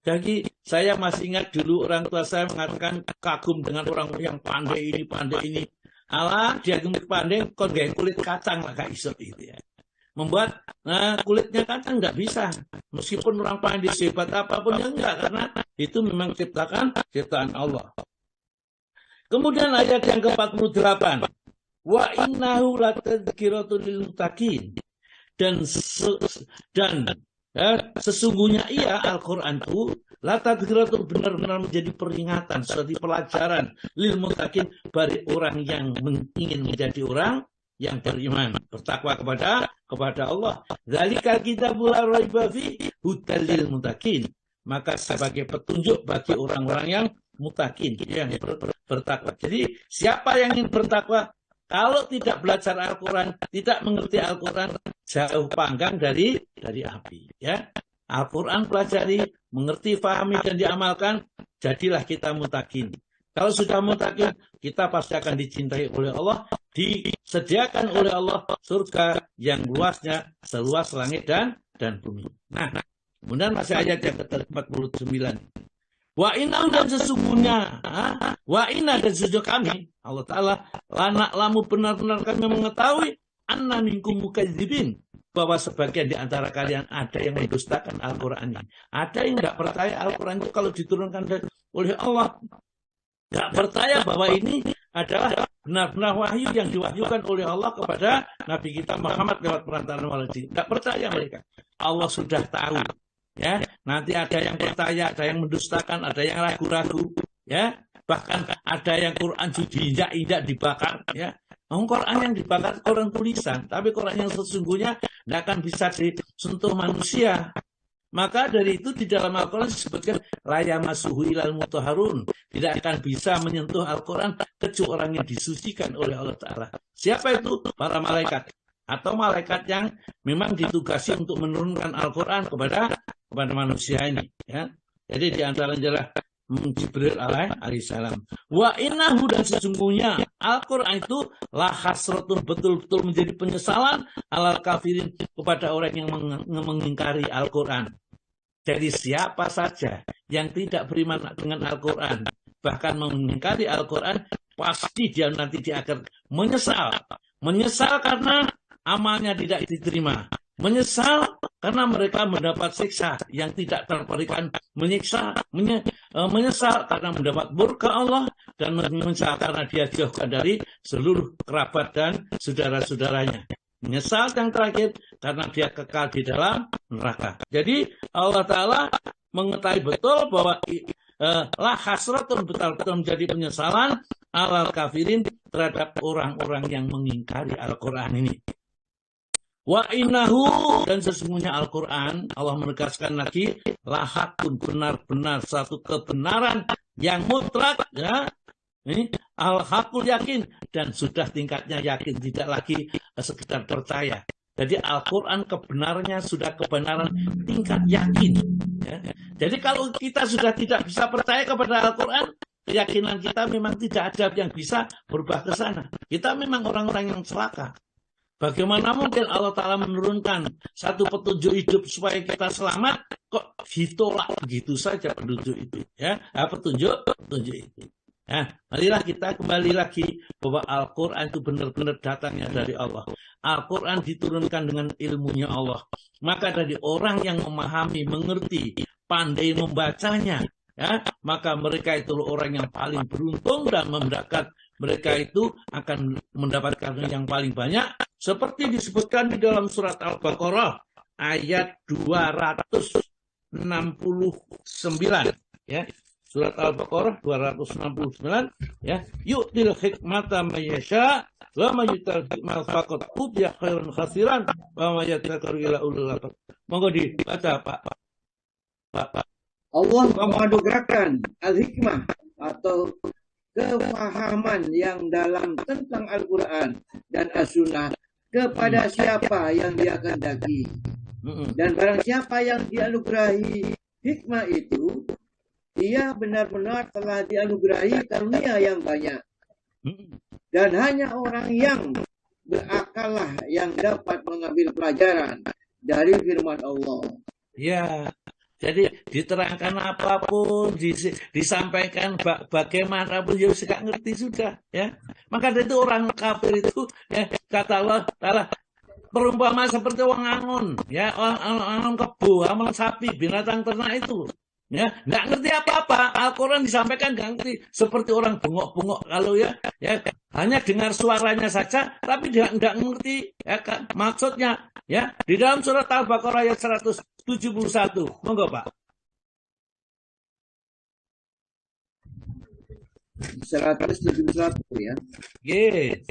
Jadi saya masih ingat dulu orang tua saya mengatakan kagum dengan orang yang pandai ini. Alah, dia pandai, kok gaya kulit kacang lah gak iso itu ya. Membuat kulitnya kacang nggak bisa. Meskipun orang pandai sehebat apapun ya enggak, karena itu memang ciptaan Allah. Kemudian ayat yang ke-48. Wa innahu latadzkiratun lil muttaqin. Dan sesungguhnya ia Al-Quran itu latadzkiratun benar-benar menjadi peringatan, seperti pelajaran lil muttaqin bagi orang yang ingin menjadi orang yang beriman, bertakwa kepada Allah. Zalikal kitabul la raiba fihi hudal lil muttaqin. Maka sebagai petunjuk bagi orang-orang yang muttaqin, yang bertakwa. Jadi siapa yang ingin bertakwa kalau tidak belajar Al-Quran, tidak mengerti Al-Quran, jauh panggang dari api. Ya, Al-Quran pelajari, mengerti, fahami, dan diamalkan, jadilah kita muttaqin. Kalau sudah muttaqin, kita pasti akan dicintai oleh Allah, disediakan oleh Allah surga yang luasnya seluas langit dan bumi. Nah, kemudian masih ayat yang ke-49. Wa inna dan sesungguhnya, wa inna dan sesungguhnya kami, Allah Ta'ala, lamu benar-benar kami mengetahui, anna minkum mukadzibin, bahwa sebagian di antara kalian ada yang mendustakan Al-Quran ini. Ada yang tidak percaya Al-Quran itu kalau diturunkan oleh Allah. Tidak percaya bahwa ini adalah benar-benar wahyu yang diwahyukan oleh Allah kepada Nabi kita Muhammad lewat perantaraan waladi. Tidak percaya mereka. Allah sudah tahu. Ya, nanti ada yang percaya, ada yang mendustakan, ada yang ragu-ragu, ya, bahkan ada yang Quran diinjak-injak dibakar, ya. Quran yang dibakar Quran tulisan, tapi Quran yang sesungguhnya tidak akan bisa disentuh manusia. Maka dari itu di dalam Al-Quran disebutkan la yamassuhu ilal mutahharun, tidak akan bisa menyentuh Al-Quran kecuali orang yang disucikan oleh Allah Ta'ala. Siapa itu? Para malaikat atau malaikat yang memang ditugasi untuk menurunkan Al-Quran kepada manusia ini, ya. Jadi di antaranya adalah Jibril alaihissalam. Wa innahu dan sesungguhnya Al-Quran itu la hasratun, betul-betul menjadi penyesalan alal kafirin, kepada orang yang mengingkari Al-Quran. Jadi siapa saja yang tidak beriman dengan Al-Quran, bahkan mengingkari Al-Quran, pasti dia nanti akan menyesal karena amalnya tidak diterima. Menyesal karena mereka mendapat siksa yang tidak terperikan, menyesal karena mendapat murka Allah, dan menyesal karena dia jauhkan dari seluruh kerabat dan saudara-saudaranya. Menyesal yang terakhir karena dia kekal di dalam neraka. Jadi Allah Ta'ala mengetahui betul bahwa la hasratun, betul-betul menjadi penyesalan alal kafirin, terhadap orang-orang yang mengingkari Al-Quran ini. Wa innahu dan sesungguhnya Al-Quran, Allah menegaskan lagi, lahakun, benar-benar satu kebenaran yang mutlak, ya. Ini al-hakul yakin, dan sudah tingkatnya yakin, tidak lagi sekedar percaya. Jadi Al-Quran kebenarannya sudah kebenaran tingkat yakin, ya. Jadi kalau kita sudah tidak bisa percaya kepada Al-Quran, keyakinan kita memang tidak ada yang bisa berubah ke sana. Kita memang orang-orang yang celaka. Bagaimana mungkin Allah Ta'ala menurunkan satu petunjuk hidup supaya kita selamat, kok ditolak begitu saja petunjuk itu, ya, petunjuk itu. Nah, marilah kita kembali lagi bahwa Al-Quran itu benar-benar datangnya dari Allah. Al-Quran diturunkan dengan ilmunya Allah. Maka dari orang yang memahami, mengerti, pandai membacanya, ya, maka mereka itu orang yang paling beruntung dan mereka itu akan mendapatkan yang paling banyak. Seperti disebutkan di dalam surat Al-Baqarah ayat 269, ya. Surat Al-Baqarah 269, ya, yu'til hikmata may yasha wa may yu'tal hikmata faqad utiya khairan katsiran wa may yatadzakkaru illa ulul albab. Monggo dibaca Pak. Allah menganugerahkan al-hikmah atau kefahaman yang dalam tentang Al-Quran dan As-Sunnah kepada siapa yang dia kehendaki. Dan barang siapa yang dianugerahi hikmah itu, dia benar-benar telah dianugerahi karunia yang banyak. Dan hanya orang yang berakallah yang dapat mengambil pelajaran dari firman Allah. Ya, jadi diterangkan apapun, disampaikan bagaimanapun, ya sudah ngerti sudah, ya. Maka itu orang kafir itu, ya, kata Allah Ta'ala, perumpama seperti orang angon, ya, orang angon kebo, amal sapi, binatang ternak itu. Ya, nggak ngerti apa-apa. Al-Quran disampaikan nggak ngerti, seperti orang bengok-bengok kalau ya hanya dengar suaranya saja, tapi dia nggak ngerti ya kan maksudnya. Ya, di dalam surat Al-Baqarah ayat 171, monggo Pak. 171 ya. Yes.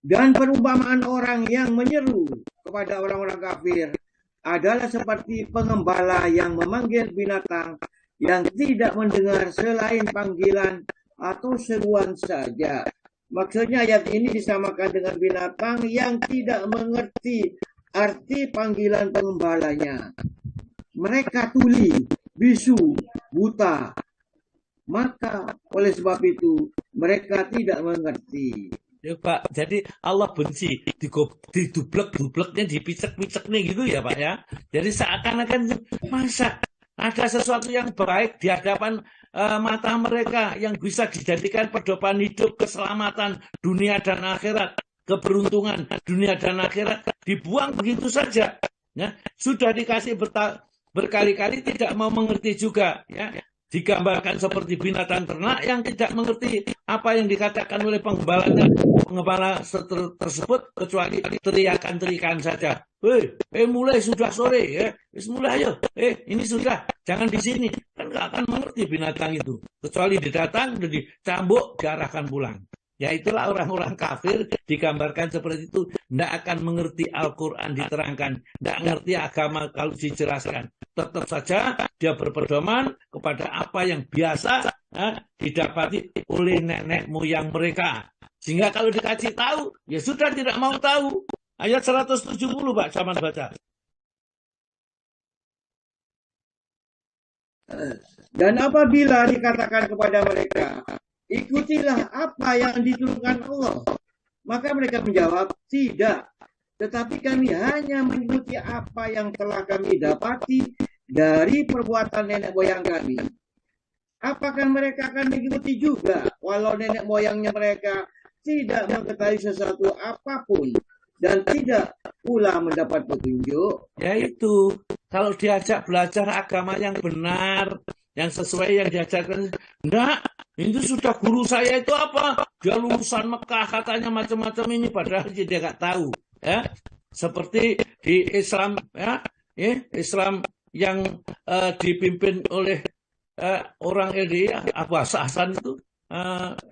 Dan perumpamaan orang yang menyeru kepada orang-orang kafir adalah seperti pengembala yang memanggil binatang yang tidak mendengar selain panggilan atau seruan saja. Maksudnya ayat ini disamakan dengan binatang yang tidak mengerti arti panggilan pengembalanya. Mereka tuli, bisu, buta. Maka oleh sebab itu mereka tidak mengerti. Ya Pak, jadi Allah benci didublek-dubleknya, dipicek-piceknya gitu ya Pak ya. Jadi seakan-akan masa ada sesuatu yang baik di hadapan mata mereka yang bisa dijadikan pedoman hidup, keselamatan dunia dan akhirat, keberuntungan dunia dan akhirat dibuang begitu saja. Ya, sudah dikasih berkali-kali tidak mau mengerti juga ya. Digambarkan seperti binatang ternak yang tidak mengerti apa yang dikatakan oleh pengembala tersebut kecuali teriakan-teriakan saja. Mulai sudah sore ya, mulai ayo. Ini sudah, jangan di sini. Kan nggak akan mengerti binatang itu kecuali didatang, dicambuk, diarahkan pulang. Ya itulah orang-orang kafir digambarkan seperti itu. Tidak akan mengerti Al-Quran diterangkan. Tidak mengerti agama kalau dijelaskan. Tetap saja dia berpedoman kepada apa yang biasa didapati oleh nenek moyang mereka. Sehingga kalau dikasih tahu, ya sudah tidak mau tahu. Ayat 170 Pak, zaman baca. Dan apabila dikatakan kepada mereka, ikutilah apa yang diturunkan Allah, maka mereka menjawab, tidak. Tetapi kami hanya mengikuti apa yang telah kami dapati dari perbuatan nenek moyang kami. Apakah mereka akan mengikuti juga walau nenek moyangnya mereka tidak mengetahui sesuatu apapun dan tidak pula mendapat petunjuk? Yaitu kalau diajak belajar agama yang benar, yang sesuai yang diajarkan, enggak, itu sudah guru saya itu apa? Dia lulusan Mekah katanya macam-macam ini, padahal dia nggak tahu. Ya, seperti di Islam ya, Islam yang dipimpin oleh orang LDI Abu Hasan itu,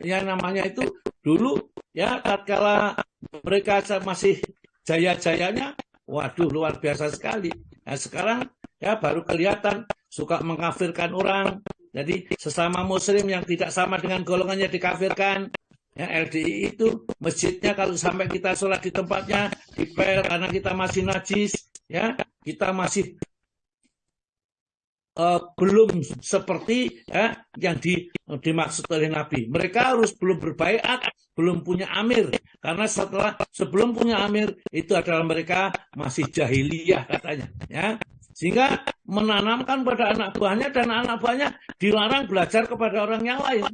yang namanya itu dulu ya tatkala mereka masih jaya-jayanya, waduh luar biasa sekali. Nah, sekarang ya baru kelihatan suka mengkafirkan orang. Jadi sesama muslim yang tidak sama dengan golongannya dikafirkan. Ya, LDI itu masjidnya kalau sampai kita sholat di tempatnya dipel karena kita masih najis, ya kita masih belum seperti ya yang dimaksud oleh Nabi. Mereka harus belum berbaiat, belum punya amir, karena sebelum punya amir itu adalah mereka masih jahiliyah katanya. Ya, Sehingga menanamkan pada anak buahnya dan anak buahnya dilarang belajar kepada orang yang lain.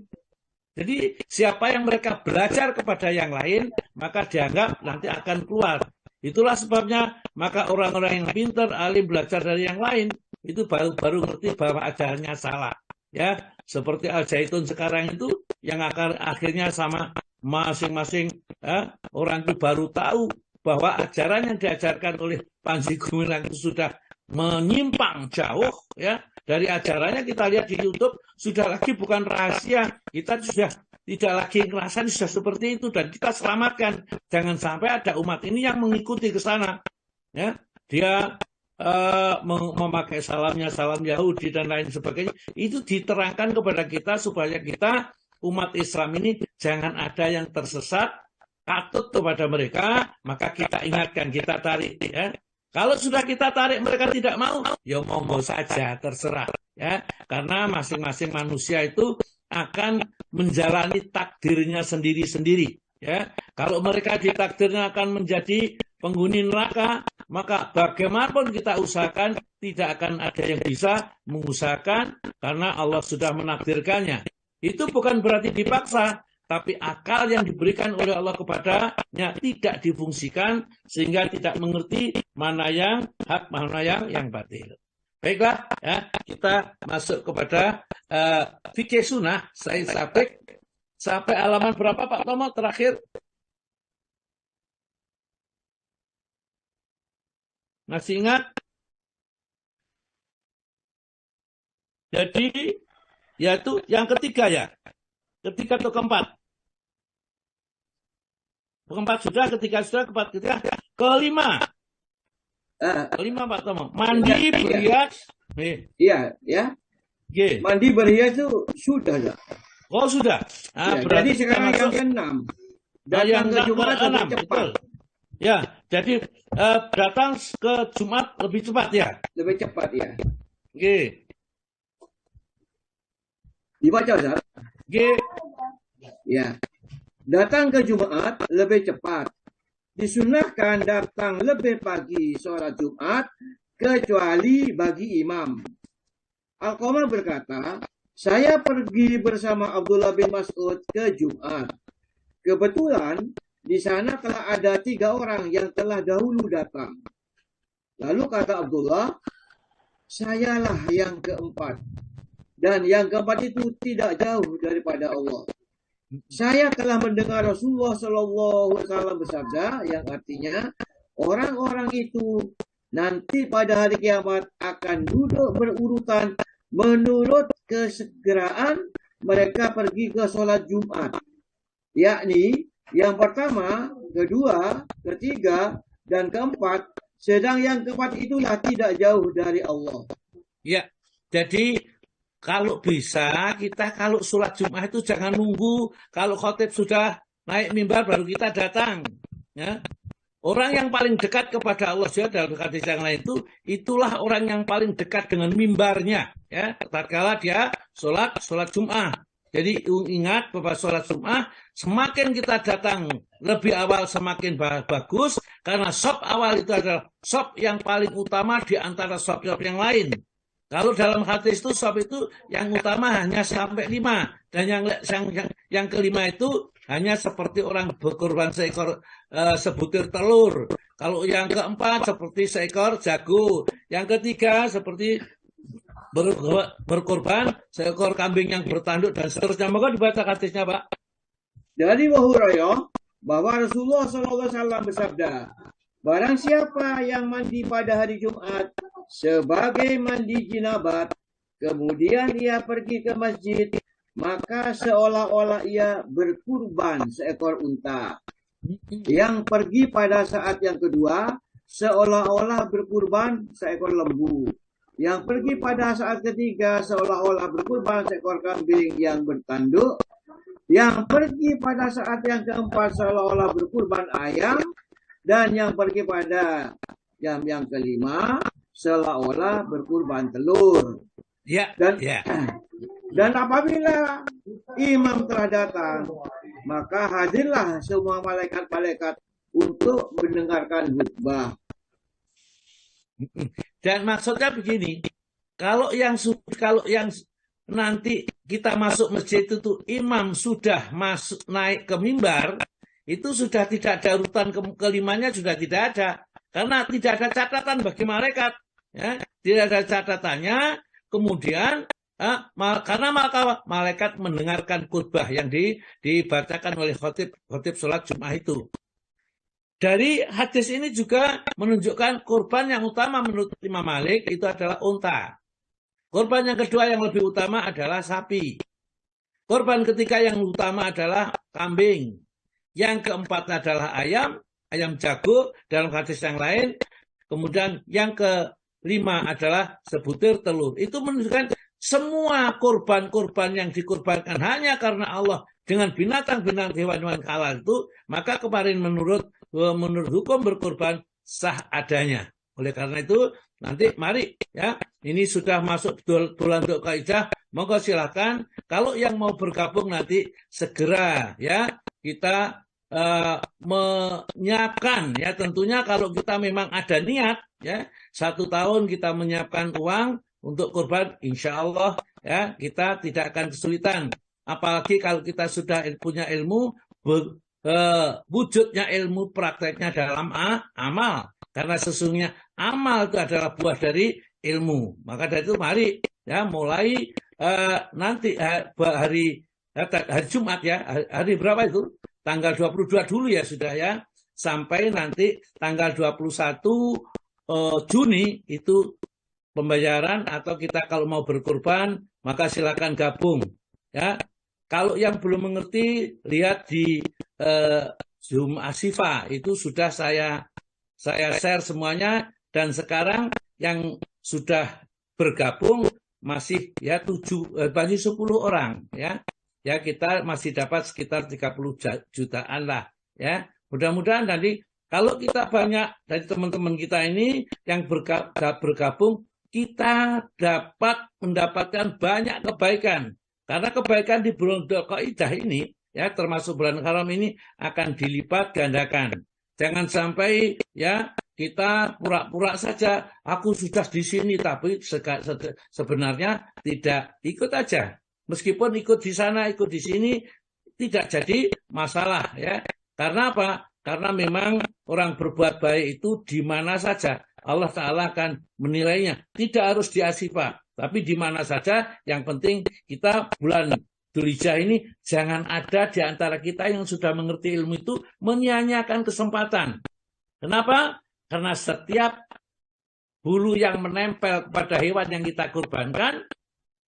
Jadi siapa yang mereka belajar kepada yang lain, maka dianggap nanti akan keluar. Itulah sebabnya maka orang-orang yang pintar, alim belajar dari yang lain, itu baru ngerti bahwa ajarannya salah. Ya, seperti Al-Zaitun sekarang itu yang akhirnya sama masing-masing orang itu baru tahu bahwa ajaran yang diajarkan oleh Panji Gumilang itu sudah menyimpang jauh ya dari ajarannya. Kita lihat di YouTube sudah lagi bukan rahasia, kita sudah tidak lagi ngerasain sudah seperti itu, dan kita selamatkan. Jangan sampai ada umat ini yang mengikuti ke sana ya, dia memakai salam Yahudi dan lain sebagainya. Itu diterangkan kepada kita supaya kita umat Islam ini jangan ada yang tersesat, takut kepada mereka, maka kita ingatkan, kita tarik ya. Kalau sudah kita tarik mereka tidak mau, ya monggo saja, terserah ya. Karena masing-masing manusia itu akan menjalani takdirnya sendiri-sendiri ya. Kalau mereka ditakdirnya akan menjadi penghuni neraka, maka bagaimanapun kita usahakan tidak akan ada yang bisa mengusahakan karena Allah sudah menakdirkannya. Itu bukan berarti dipaksa, tapi akal yang diberikan oleh Allah kepadanya tidak difungsikan sehingga tidak mengerti mana yang hak, mana yang batil. Baiklah, ya, kita masuk kepada fikih sunnah. Saya sampai halaman berapa Pak Tomo terakhir? Masih ingat? Jadi, yaitu yang ketiga ya. Ketiga atau keempat? Keempat sudah, ketiga sudah, keempat ketiga. Kelima. Kelima Pak Tomo. Mandi, berhias. Iya, ya. G. Mandi berhias itu sudah ya. Oh sudah. Ya, jadi sekarang yang ke-6. Datang ke Jumat lebih cepat. Ya, jadi datang ke Jumat lebih cepat ya. Lebih cepat ya. G. Dibaca Ustaz. G. Ya. Datang ke Jumat lebih cepat. Disunahkan datang lebih pagi sholat Jumat kecuali bagi imam. Al-Qamar berkata, saya pergi bersama Abdullah bin Mas'ud ke Jumat. Kebetulan di sana telah ada 3 orang yang telah dahulu datang. Lalu kata Abdullah, sayalah yang keempat. Dan yang keempat itu tidak jauh daripada Allah. Saya telah mendengar Rasulullah SAW bersabda, yang artinya orang-orang itu nanti pada hari kiamat akan duduk berurutan menurut kesegeraan mereka pergi ke sholat Jumat. Yakni yang pertama, kedua, ketiga, dan keempat. Sedang yang keempat itulah tidak jauh dari Allah. Ya, jadi kalau bisa kita kalau sholat Jumat itu jangan nunggu kalau khotib sudah naik mimbar baru kita datang. Ya. Orang yang paling dekat kepada Allah juga dalam hadis yang lain itu, itulah orang yang paling dekat dengan mimbarnya. Ya, tatkala dia sholat Jumat. Jadi ingat bahwa sholat Jumat semakin kita datang lebih awal semakin bagus karena shop awal itu adalah shop yang paling utama di antara shop-shop yang lain. Kalau dalam hadis itu shop itu yang utama hanya sampai 5 dan yang kelima itu hanya seperti orang berkorban sebutir telur. Kalau yang keempat seperti seekor jago. Yang ketiga seperti berkorban seekor kambing yang bertanduk dan seterusnya. Moga dibaca hadisnya Pak. Dari Abu Hurairah bahwa Rasulullah SAW bersabda, barang siapa yang mandi pada hari Jumat sebagai mandi jinabat, kemudian ia pergi ke masjid, maka seolah-olah ia berkurban seekor unta. Yang pergi pada saat yang kedua, seolah-olah berkurban seekor lembu. Yang pergi pada saat ketiga, seolah-olah berkurban seekor kambing yang bertanduk. Yang pergi pada saat yang keempat, seolah-olah berkurban ayam. Dan yang pergi pada yang kelima, seolah-olah berkurban telur. Ya, Dan apabila imam telah datang, maka hadirlah semua malaikat-malaikat untuk mendengarkan khutbah. Dan maksudnya begini, kalau yang nanti kita masuk masjid itu imam sudah masuk naik ke mimbar, itu sudah tidak ada urutan kelimanya, sudah tidak ada, karena tidak ada catatan bagi malaikat, ya, tidak ada catatannya. Kemudian karena malaikat mendengarkan khutbah yang dibacakan oleh khotib sholat Jumat itu. Dari hadis ini juga menunjukkan kurban yang utama menurut Imam Malik itu adalah unta. Kurban yang kedua yang lebih utama adalah sapi. Kurban ketiga yang utama adalah kambing. Yang keempat adalah ayam jago dalam hadis yang lain. Kemudian yang kelima adalah sebutir telur. Itu menunjukkan semua kurban-kurban yang dikurbankan hanya karena Allah dengan binatang-binatang hewan-hewan halal itu, maka kemarin menurut hukum berkurban sah adanya. Oleh karena itu nanti mari ya, ini sudah masuk bulan Dzulhijjah, monggo silakan kalau yang mau bergabung nanti segera ya kita menyiapkan ya, tentunya kalau kita memang ada niat ya 1 tahun kita menyiapkan uang untuk kurban, insya Allah ya kita tidak akan kesulitan. Apalagi kalau kita sudah punya ilmu, wujudnya ilmu prakteknya dalam amal. Karena sesungguhnya amal itu adalah buah dari ilmu. Maka dari itu mari ya mulai nanti hari Jumat ya, hari berapa itu? Tanggal 22 dulu ya sudah ya. Sampai nanti tanggal 21 Juni itu pembayaran, atau kita kalau mau berkurban maka silakan gabung ya. Kalau yang belum mengerti lihat di Zoom Asifa itu sudah saya share semuanya, dan sekarang yang sudah bergabung masih ya 10 orang ya. Ya kita masih dapat sekitar 30 jutaan lah ya. Mudah-mudahan nanti kalau kita banyak dari teman-teman kita ini yang bergabung, kita dapat mendapatkan banyak kebaikan. Karena kebaikan di bulan Dzulhijjah ini, ya termasuk bulan haram ini akan dilipat gandakan. Jangan sampai ya kita pura-pura saja, aku sudah di sini, tapi sebenarnya tidak ikut aja. Meskipun ikut di sana, ikut di sini, tidak jadi masalah ya. Karena apa? Karena memang orang berbuat baik itu di mana saja Allah Ta'ala akan menilainya. Tidak harus di Asifa, tapi di mana saja. Yang penting kita bulan Dzulhijjah ini jangan ada di antara kita yang sudah mengerti ilmu itu menyia-nyiakan kesempatan. Kenapa? Karena setiap bulu yang menempel pada hewan yang kita kurbankan,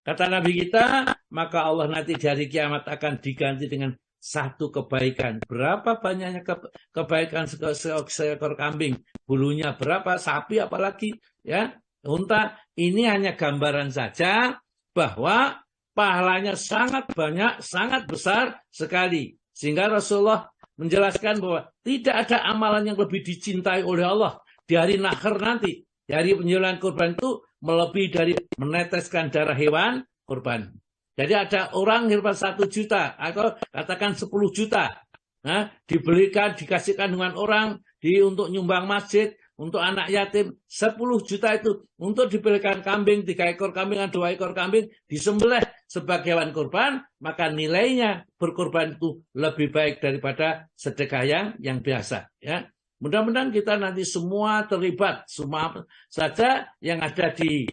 kata Nabi kita, maka Allah nanti di hari kiamat akan diganti dengan 1 kebaikan. Berapa banyaknya kebaikan seekor kambing? Bulunya berapa? Sapi apalagi ya, unta. Ini hanya gambaran saja bahwa pahalanya sangat banyak, sangat besar sekali. Sehingga Rasulullah menjelaskan bahwa tidak ada amalan yang lebih dicintai oleh Allah di hari Nahr nanti. Di hari penyembelihan kurban itu melebihi dari meneteskan darah hewan kurban. Jadi ada orang hirban 1 juta atau katakan 10 juta. Nah, dikasihkan dengan orang untuk nyumbang masjid, untuk anak yatim, 10 juta itu untuk dibelikan kambing, 3 ekor kambing, 2 ekor kambing, disembelih sebagai hewan kurban, maka nilainya berkurban itu lebih baik daripada sedekah yang biasa. Ya. Mudah-mudahan kita nanti semua terlibat, semua saja yang ada di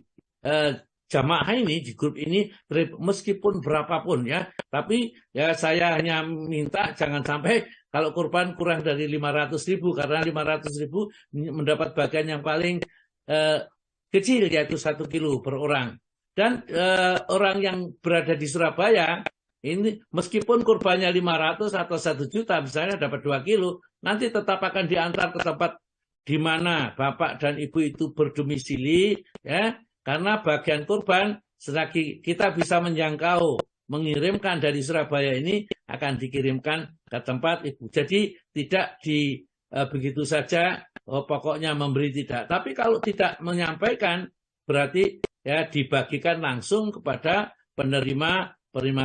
jamaah ini, di grup ini, meskipun berapapun ya. Tapi ya saya hanya minta jangan sampai kalau kurban kurang dari 500.000, karena 500.000 mendapat bagian yang paling kecil, yaitu 1 kilo per orang. Dan orang yang berada di Surabaya, ini meskipun kurbannya 500 atau 1 juta, misalnya dapat 2 kilo, nanti tetap akan diantar ke tempat di mana bapak dan ibu itu berdomisili, ya. Karena bagian kurban, selagi kita bisa menjangkau, mengirimkan dari Surabaya ini, akan dikirimkan ke tempat ibu. Jadi tidak begitu saja, pokoknya memberi tidak. Tapi kalau tidak menyampaikan, berarti ya dibagikan langsung kepada penerima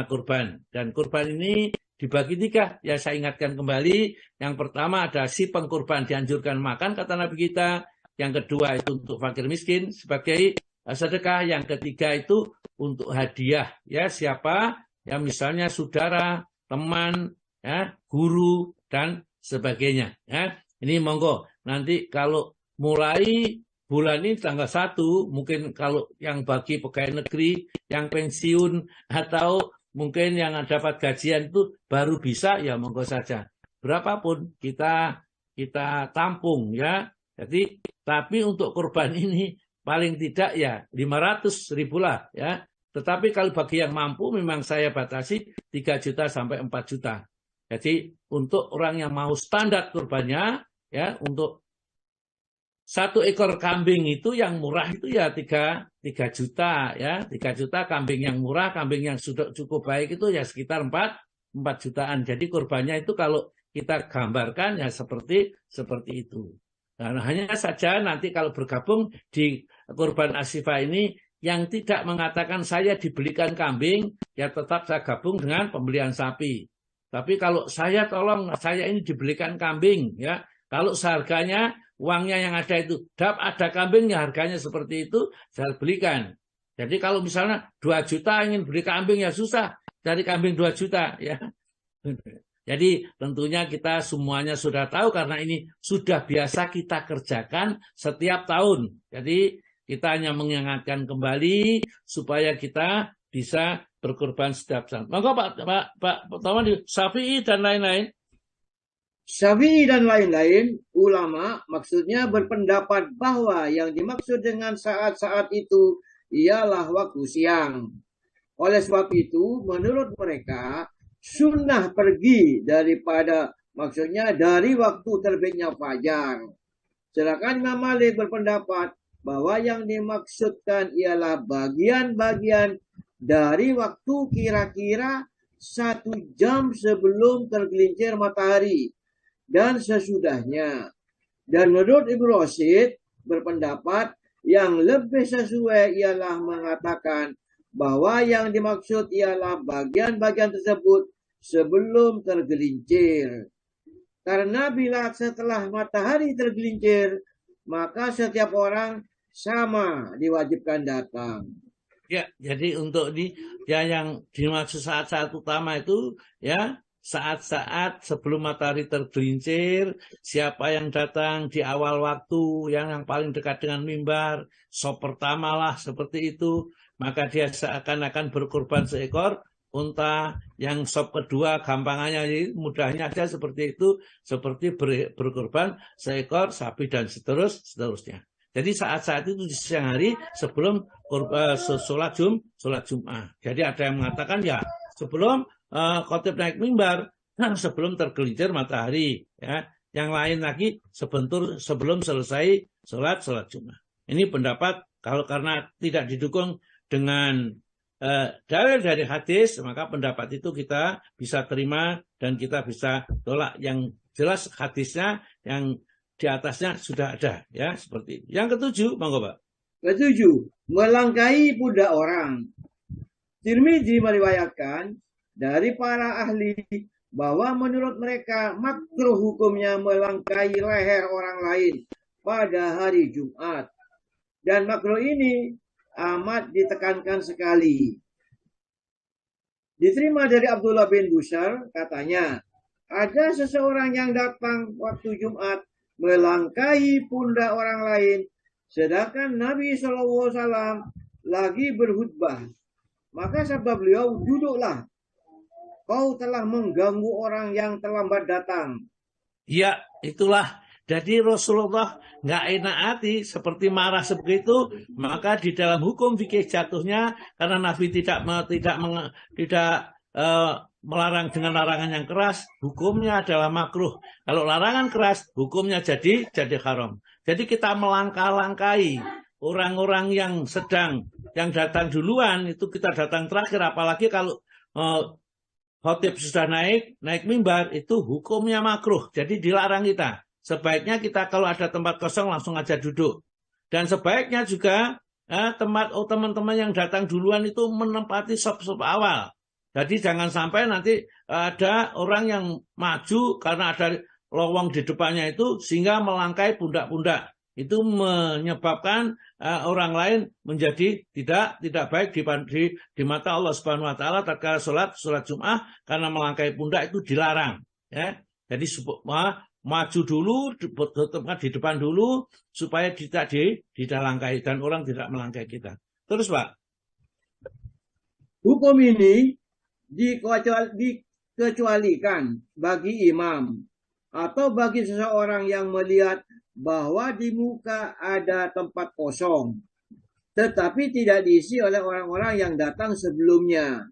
kurban. Dan kurban ini dibagi 3. Ya saya ingatkan kembali, yang pertama ada si pengkurban dianjurkan makan, kata Nabi kita. yang kedua itu untuk fakir miskin sebagai sedekah, yang ketiga itu untuk hadiah, ya, siapa yang misalnya saudara, teman, ya, guru dan sebagainya, ya. Ini monggo nanti kalau mulai bulan ini tanggal 1, mungkin kalau yang bagi pegawai negeri yang pensiun atau mungkin yang dapat gajian itu baru bisa, ya monggo saja. Berapapun kita tampung, ya. Jadi tapi untuk kurban ini paling tidak ya 500.000 lah, ya. Tetapi kalau bagi yang mampu memang saya batasi 3 juta sampai 4 juta. Jadi untuk orang yang mau standar kurbannya, ya, untuk 1 ekor kambing itu yang murah itu ya 3 juta, ya. 3 juta kambing yang murah, kambing yang sudah cukup baik itu ya sekitar 4 jutaan. Jadi kurbannya itu kalau kita gambarkan ya seperti itu. Nah, hanya saja nanti kalau bergabung di kurban Ashifa ini yang tidak mengatakan saya dibelikan kambing, ya tetap saya gabung dengan pembelian sapi. Tapi kalau saya tolong saya ini dibelikan kambing, ya, kalau seharganya uangnya yang ada itu ada kambingnya harganya seperti itu, saya belikan. Jadi kalau misalnya 2 juta ingin beli kambing ya susah, cari kambing 2 juta, ya. Jadi tentunya kita semuanya sudah tahu karena ini sudah biasa kita kerjakan setiap tahun. Jadi kita hanya mengingatkan kembali supaya kita bisa berkorban setiap tahun. Maka Pak Taman, Syafi'i dan lain-lain. Syafi'i dan lain-lain ulama maksudnya berpendapat bahwa yang dimaksud dengan saat-saat itu ialah waktu siang. Oleh sebab itu menurut mereka sunnah pergi maksudnya dari waktu terbitnya fajar. Sedangkan Imam Malik berpendapat bahwa yang dimaksudkan ialah bagian-bagian dari waktu kira-kira 1 jam sebelum tergelincir matahari dan sesudahnya. Dan menurut Ibnu Rashid berpendapat yang lebih sesuai ialah mengatakan bahwa yang dimaksud ialah bagian-bagian tersebut sebelum tergelincir. Karena bila setelah matahari tergelincir, maka setiap orang sama diwajibkan datang. Ya, jadi untuk yang dimaksud saat-saat utama itu, ya, saat-saat sebelum matahari tergelincir, siapa yang datang di awal waktu, yang paling dekat dengan mimbar, sop pertama lah seperti itu, maka dia seakan-akan berkorban seekor unta. Yang sop kedua gampangannya mudahnya aja seperti itu, seperti berkorban seekor sapi dan seterusnya. Jadi saat-saat itu di siang hari sebelum sholat Jum'ah. Jadi ada yang mengatakan ya sebelum khotib naik mimbar, sebelum tergelincir matahari, ya. Yang lain lagi sebelum selesai sholat Jum'ah. Ini pendapat karena tidak didukung dengan dalil dari hadis, maka pendapat itu kita bisa terima dan kita bisa tolak. Yang jelas hadisnya yang di atasnya sudah ada, ya, seperti itu. Yang ketujuh, monggo Pak. Ketujuh, melangkahi pundak orang. Tirmidzi meriwayatkan dari para ahli bahwa menurut mereka makruh hukumnya melangkahi leher orang lain pada hari Jumat. Dan makruh ini amat ditekankan sekali. Diterima dari Abdullah bin Busar, katanya, ada seseorang yang datang waktu Jumat melangkahi pundak orang lain, sedangkan Nabi SAW lagi berkhutbah. Maka sabda beliau, duduklah, kau telah mengganggu orang yang terlambat datang. Ya, itulah. Jadi Rasulullah nggak enak hati, seperti marah seperti itu, maka di dalam hukum fikih jatuhnya karena Nabi tidak melarang dengan larangan yang keras, hukumnya adalah makruh. Kalau larangan keras, hukumnya jadi haram. Jadi kita melangkah-langkahi orang-orang yang datang duluan, itu kita datang terakhir. Apalagi kalau khotib sudah naik mimbar, itu hukumnya makruh. Jadi dilarang kita. Sebaiknya kita kalau ada tempat kosong langsung aja duduk. Dan sebaiknya juga teman-teman yang datang duluan itu menempati sop-sop awal. Jadi jangan sampai nanti ada orang yang maju karena ada lowong di depannya itu sehingga melangkai pundak-pundak. itu menyebabkan orang lain menjadi tidak baik di mata Allah Subhanahu wa taala tatkala salat Jumat, karena melangkahi pundak itu dilarang, ya. Jadi maju dulu, tempat di depan dulu supaya tidak langkahi dan orang tidak melangkahi kita. Terus, Pak. Hukum ini dikecualikan bagi imam atau bagi seseorang yang melihat bahwa di muka ada tempat kosong, tetapi tidak diisi oleh orang-orang yang datang sebelumnya.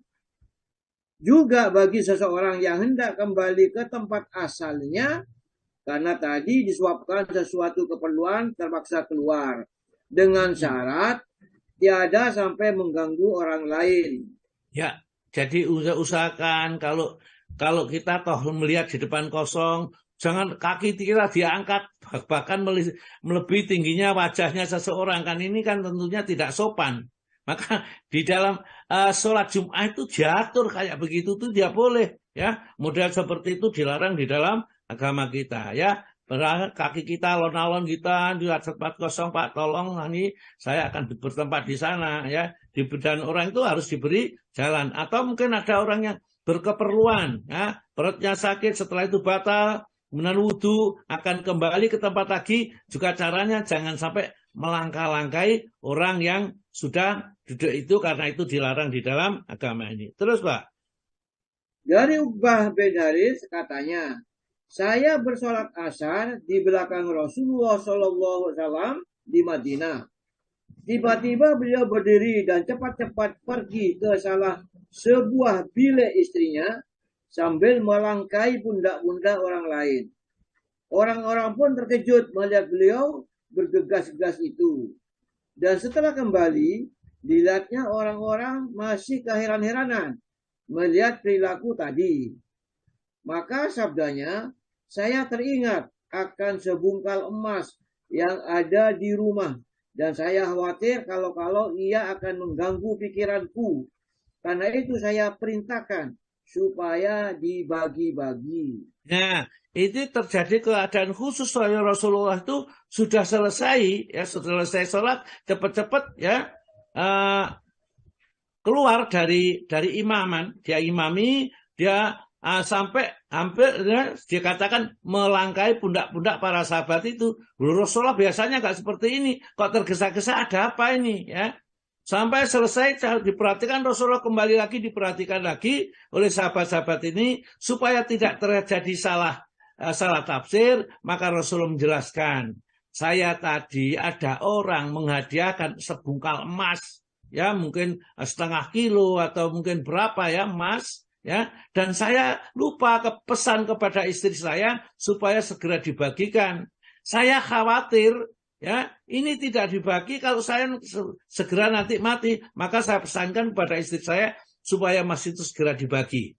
Juga bagi seseorang yang hendak kembali ke tempat asalnya, karena tadi disebabkan sesuatu keperluan terpaksa keluar, dengan syarat tiada sampai mengganggu orang lain. Ya, jadi usahakan kalau kita toh melihat di depan kosong, jangan kaki kita diangkat, bahkan melebihi tingginya wajahnya seseorang. Kan ini kan tentunya tidak sopan. Maka di dalam sholat Jumat itu diatur kayak begitu tuh dia boleh, ya. Model seperti itu dilarang di dalam agama kita, ya. Kaki kita alon-alon kita di tempat kosong, Pak, tolong ini saya akan bertempat di sana, ya. Dan orang itu harus diberi jalan. Atau mungkin ada orang yang berkeperluan, ya, perutnya sakit, setelah itu batal, kemudian wudhu, akan kembali ke tempat lagi, juga caranya jangan sampai melangkah-langkahi orang yang sudah duduk itu, karena itu dilarang di dalam agama ini. Terus, Pak. Dari Uqbah bin Haris katanya, saya bersolat asar di belakang Rasulullah SAW di Madinah. Tiba-tiba beliau berdiri dan cepat-cepat pergi ke salah sebuah bilik istrinya sambil melangkahi pundak-pundak orang lain. Orang-orang pun terkejut melihat beliau bergegas-gegas itu. Dan setelah kembali, dilihatnya orang-orang masih keheran-heranan melihat perilaku tadi. Maka sabdanya, saya teringat akan sebungkal emas yang ada di rumah. Dan saya khawatir kalau ia akan mengganggu pikiranku. Karena itu saya perintahkan supaya dibagi-bagi. Nah, itu terjadi keadaan khusus Rasulullah itu sudah selesai, ya, sudah selesai sholat, cepat-cepat, ya, keluar dari imaman, dia imami, dia sampai hampir, ya, dikatakan melangkahi pundak-pundak para sahabat itu. Rasulullah biasanya nggak seperti ini, kok tergesa-gesa, ada apa ini, ya? Sampai selesai diperhatikan, Rasulullah kembali lagi diperhatikan lagi oleh sahabat-sahabat ini supaya tidak terjadi salah tafsir. Maka Rasulullah menjelaskan, saya tadi ada orang menghadiahkan sebungkal emas, ya, mungkin setengah kilo atau mungkin berapa, ya, emas, ya, dan saya lupa pesan kepada istri saya supaya segera dibagikan. Saya khawatir, ya, ini tidak dibagi kalau saya segera nanti mati, maka saya pesankan kepada istri saya supaya emas itu segera dibagi.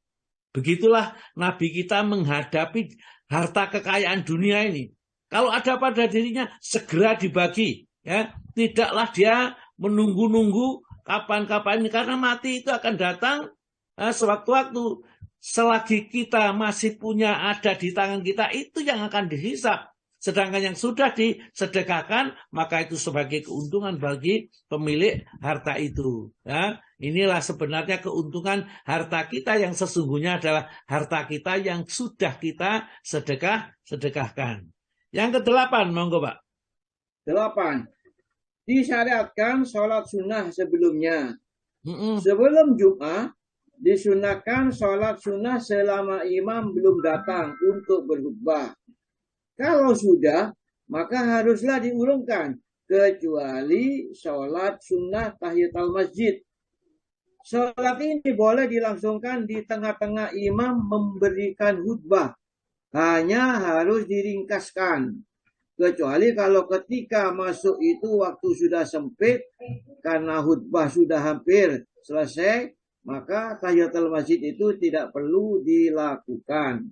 Begitulah Nabi kita menghadapi harta kekayaan dunia ini. Kalau ada pada dirinya, segera dibagi, ya. Tidaklah dia menunggu-nunggu kapan-kapan ini, karena mati itu akan datang sewaktu-waktu. Selagi kita masih punya ada di tangan kita, itu yang akan dihisap. Sedangkan yang sudah disedekahkan, maka itu sebagai keuntungan bagi pemilik harta itu. Ya, inilah sebenarnya keuntungan harta kita yang sesungguhnya adalah harta kita yang sudah kita sedekahkan. Yang ke-8, monggo Pak. 8. Disyariatkan sholat sunnah sebelumnya. Sebelum Jum'ah, disunahkan sholat sunnah selama imam belum datang untuk berkhutbah. Kalau sudah, maka haruslah diurungkan, kecuali sholat sunnah tahiyatul masjid. Sholat ini boleh dilangsungkan di tengah-tengah imam memberikan khutbah. Hanya harus diringkaskan. Kecuali kalau ketika masuk itu waktu sudah sempit, karena khutbah sudah hampir selesai, maka tahiyatul masjid itu tidak perlu dilakukan.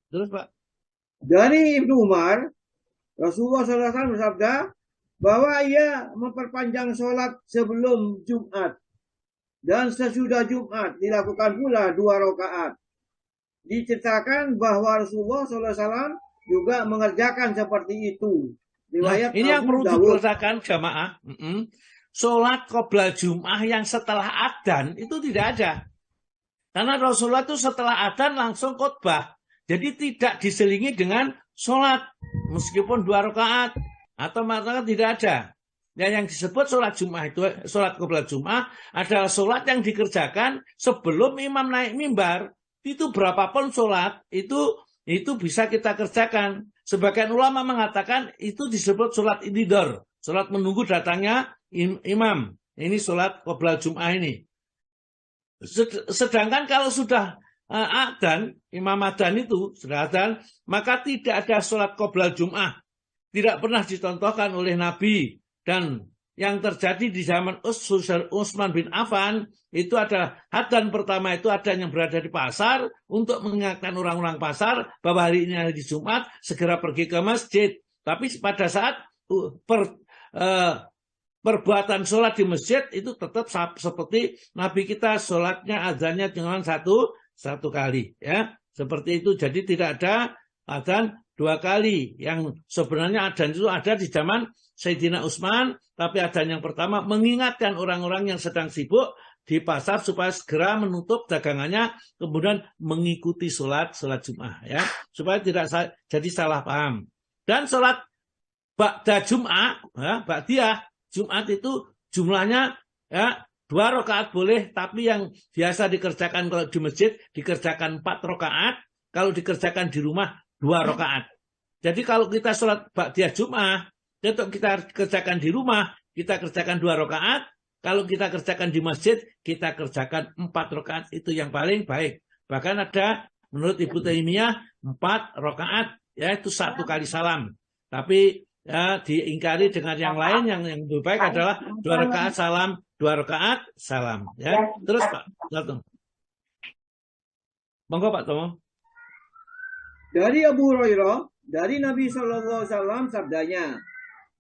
Terus Pak. Dari Ibnu Umar, Rasulullah SAW bersabda bahwa ia memperpanjang sholat sebelum Jumat dan sesudah Jumat dilakukan pula 2 rakaat. Diceritakan bahwa Rasulullah SAW juga mengerjakan seperti itu. Nah, Riwayat ini yang Abu perlu Dawud. diperhatikan jamaah. Sholat qoblal Jum'ah yang setelah adzan itu tidak ada. Karena Rasulullah itu setelah adzan langsung khotbah. Jadi tidak diselingi dengan sholat. Meskipun 2 rakaat. Atau maka tidak ada. Dan yang disebut sholat Jum'ah itu, sholat qoblal Jum'ah adalah sholat yang dikerjakan sebelum imam naik mimbar. Itu berapapun sholat, itu bisa kita kerjakan. Sebagian ulama mengatakan itu disebut sholat intidhar. Sholat menunggu datangnya imam. Ini sholat qoblal Jum'ah ini. Sedangkan kalau sudah adzan, imam adzan itu sudah adzan, maka tidak ada sholat qoblal Jum'ah. Tidak pernah dicontohkan oleh Nabi. Dan yang terjadi di zaman Utsman bin Affan itu adalah adzan pertama itu adzan yang berada di pasar untuk mengingatkan orang-orang pasar bahwa hari ini hari Jumat segera pergi ke masjid. Tapi pada saat perbuatan sholat di masjid itu tetap seperti Nabi kita sholatnya adzannya cuma satu kali ya seperti itu. Jadi tidak ada adzan 2 kali. Yang sebenarnya adzan itu ada di zaman Sayyidina Utsman, tapi adzan yang pertama mengingatkan orang-orang yang sedang sibuk di pasar supaya segera menutup dagangannya, kemudian mengikuti sholat Jum'ah ya, supaya tidak jadi salah paham. Dan sholat ba'da Jum'ah, ya, ba'diyah Jumat itu jumlahnya ya 2 rakaat boleh, tapi yang biasa dikerjakan kalau di masjid dikerjakan 4 rakaat, kalau dikerjakan di rumah 2 rakaat. Jadi kalau kita sholat ba'diyah Jum'ah, untuk kita kerjakan di rumah, kita kerjakan 2 rakaat. Kalau kita kerjakan di masjid, kita kerjakan 4 rakaat. Itu yang paling baik. Bahkan ada menurut Ibnu Taimiyah 4 rakaat, yaitu 1 kali salam. Tapi ya, diingkari dengan yang lain, yang lebih baik adalah 2 rakaat salam, 2 rakaat salam. Ya, terus Pak Tomo. Monggo Pak Tomo. Dari Abu Hurairah, dari Nabi SAW sabdanya,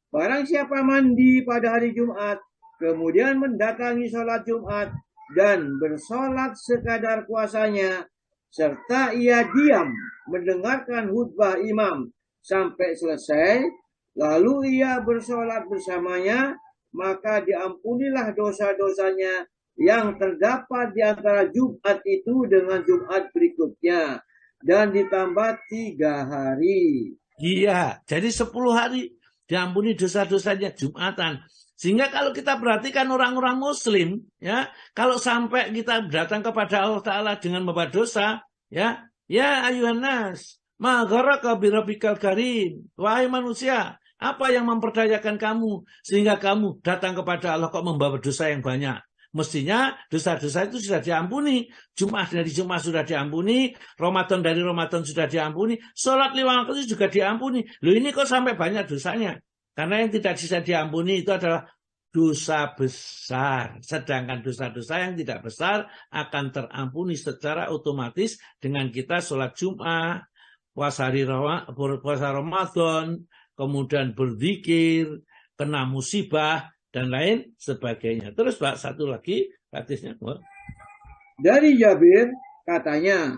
barang siapa mandi pada hari Jumat, kemudian mendatangi sholat Jumat dan bersolat sekadar kuasanya, serta ia diam mendengarkan khutbah imam sampai selesai, lalu ia bersolat bersamanya, maka diampunilah dosa-dosanya yang terdapat di antara Jumat itu dengan Jumat berikutnya, dan ditambah 3 hari. Iya, jadi 10 hari diampuni dosa-dosanya Jumatan. Sehingga kalau kita perhatikan orang-orang Muslim, ya, kalau sampai kita datang kepada Allah Ta'ala dengan membawa dosa, ya ayuhan nas, ma gharaka bi rabbikal karim, wahai manusia, apa yang memperdayakan kamu sehingga kamu datang kepada Allah kok membawa dosa yang banyak? Mestinya dosa-dosa itu sudah diampuni. Jumat dari Jumat sudah diampuni. Ramadan dari Ramadan sudah diampuni. Sholat 5 waktu itu juga diampuni. Loh ini kok sampai banyak dosanya? Karena yang tidak bisa diampuni itu adalah dosa besar. Sedangkan dosa-dosa yang tidak besar akan terampuni secara otomatis dengan kita sholat Jumat, puasa Ramadan, kemudian berzikir, kena musibah, dan lain sebagainya. Terus Pak, satu lagi hadisnya. Dari Jabir katanya,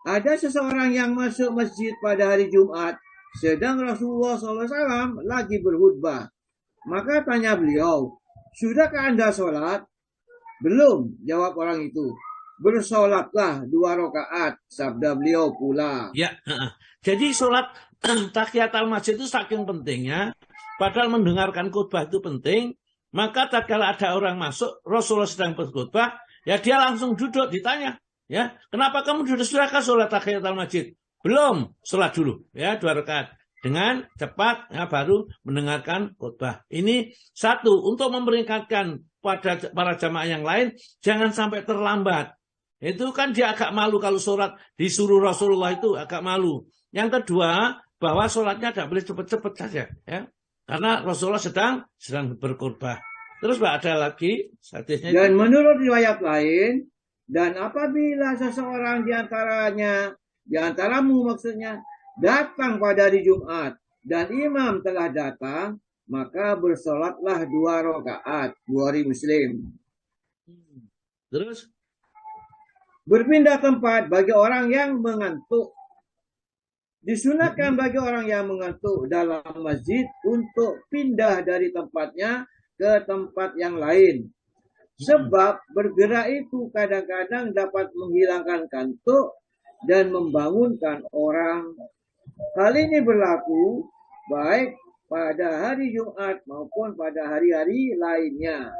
ada seseorang yang masuk masjid pada hari Jumat, sedang Rasulullah SAW lagi berkhutbah. Maka tanya beliau, sudahkah Anda sholat? Belum, jawab orang itu. Bersolatlah 2 rakaat, sabda beliau pula. Ya, jadi sholat tahiyatul masjid itu saking pentingnya, padahal mendengarkan khutbah itu penting. Maka tatkala ada orang masuk, Rasulullah sedang berkhutbah, ya dia langsung duduk, ditanya, ya, kenapa kamu duduk? Sudahkah sholat tahiyatul masjid? Belum, sholat dulu, ya 2 rakaat. Dengan cepat, ya, baru mendengarkan khutbah. Ini satu, untuk memperingatkan pada para jamaah yang lain, jangan sampai terlambat. Itu kan dia agak malu kalau sholat disuruh Rasulullah itu agak malu. Yang kedua, bahwa sholatnya tidak boleh cepat-cepat saja, ya. Karena Rasulullah sedang berkhutbah. Terus Pak, ada lagi hadisnya. Dan menurut riwayat lain, dan apabila seseorang di antaramu maksudnya, datang pada hari Jumat, dan imam telah datang, maka bersolatlah 2 rakaat. Bukhari Muslim. Terus? Berpindah tempat bagi orang yang mengantuk. Disunatkan bagi orang yang mengantuk dalam masjid untuk pindah dari tempatnya ke tempat yang lain. Sebab bergerak itu kadang-kadang dapat menghilangkan kantuk dan membangunkan orang. Hal ini berlaku baik pada hari Jumat maupun pada hari-hari lainnya.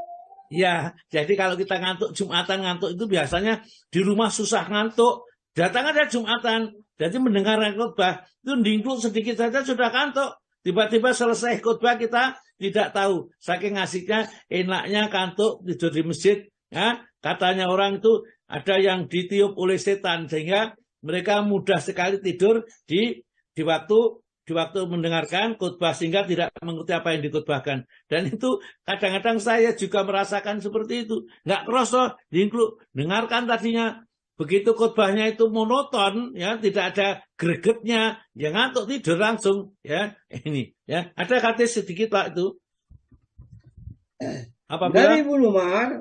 Ya, jadi kalau kita ngantuk Jumatan ngantuk itu biasanya di rumah susah ngantuk. Datang ada Jumatan, jadi mendengar khotbah itu dingkluk sedikit saja sudah kantuk. Tiba-tiba selesai khotbah kita tidak tahu. Saking asiknya, enaknya kantuk tidur di masjid. Ya, katanya orang itu ada yang ditiup oleh setan sehingga mereka mudah sekali tidur di waktu mendengarkan khotbah sehingga tidak mengerti apa yang dikhotbahkan. Dan itu kadang-kadang saya juga merasakan seperti itu. Nggak kerasa, dingkluk, dengarkan tadinya. Begitu khotbahnya itu monoton, ya tidak ada gregetnya, ya ngantuk tidur langsung, ya ini, ya ada hadis sedikit Pak itu. Dari Ibnu Umar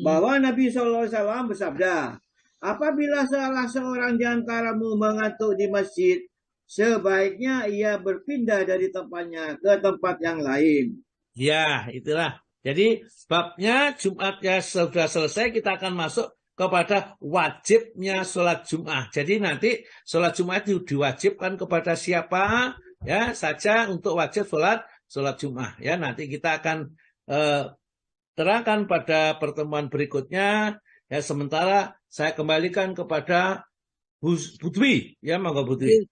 bahwa Nabi SAW bersabda, apabila salah seorang di antaramu mengantuk di masjid, sebaiknya ia berpindah dari tempatnya ke tempat yang lain. Ya, itulah. Jadi babnya Jumatnya sudah selesai, kita akan masuk kepada wajibnya sholat Jum'ah. Jadi nanti sholat Jum'ah itu diwajibkan kepada siapa ya saja untuk wajib sholat Jum'ah. Ya nanti kita akan terangkan pada pertemuan berikutnya. Ya sementara saya kembalikan kepada Bu Putri. Ya monggo Putri.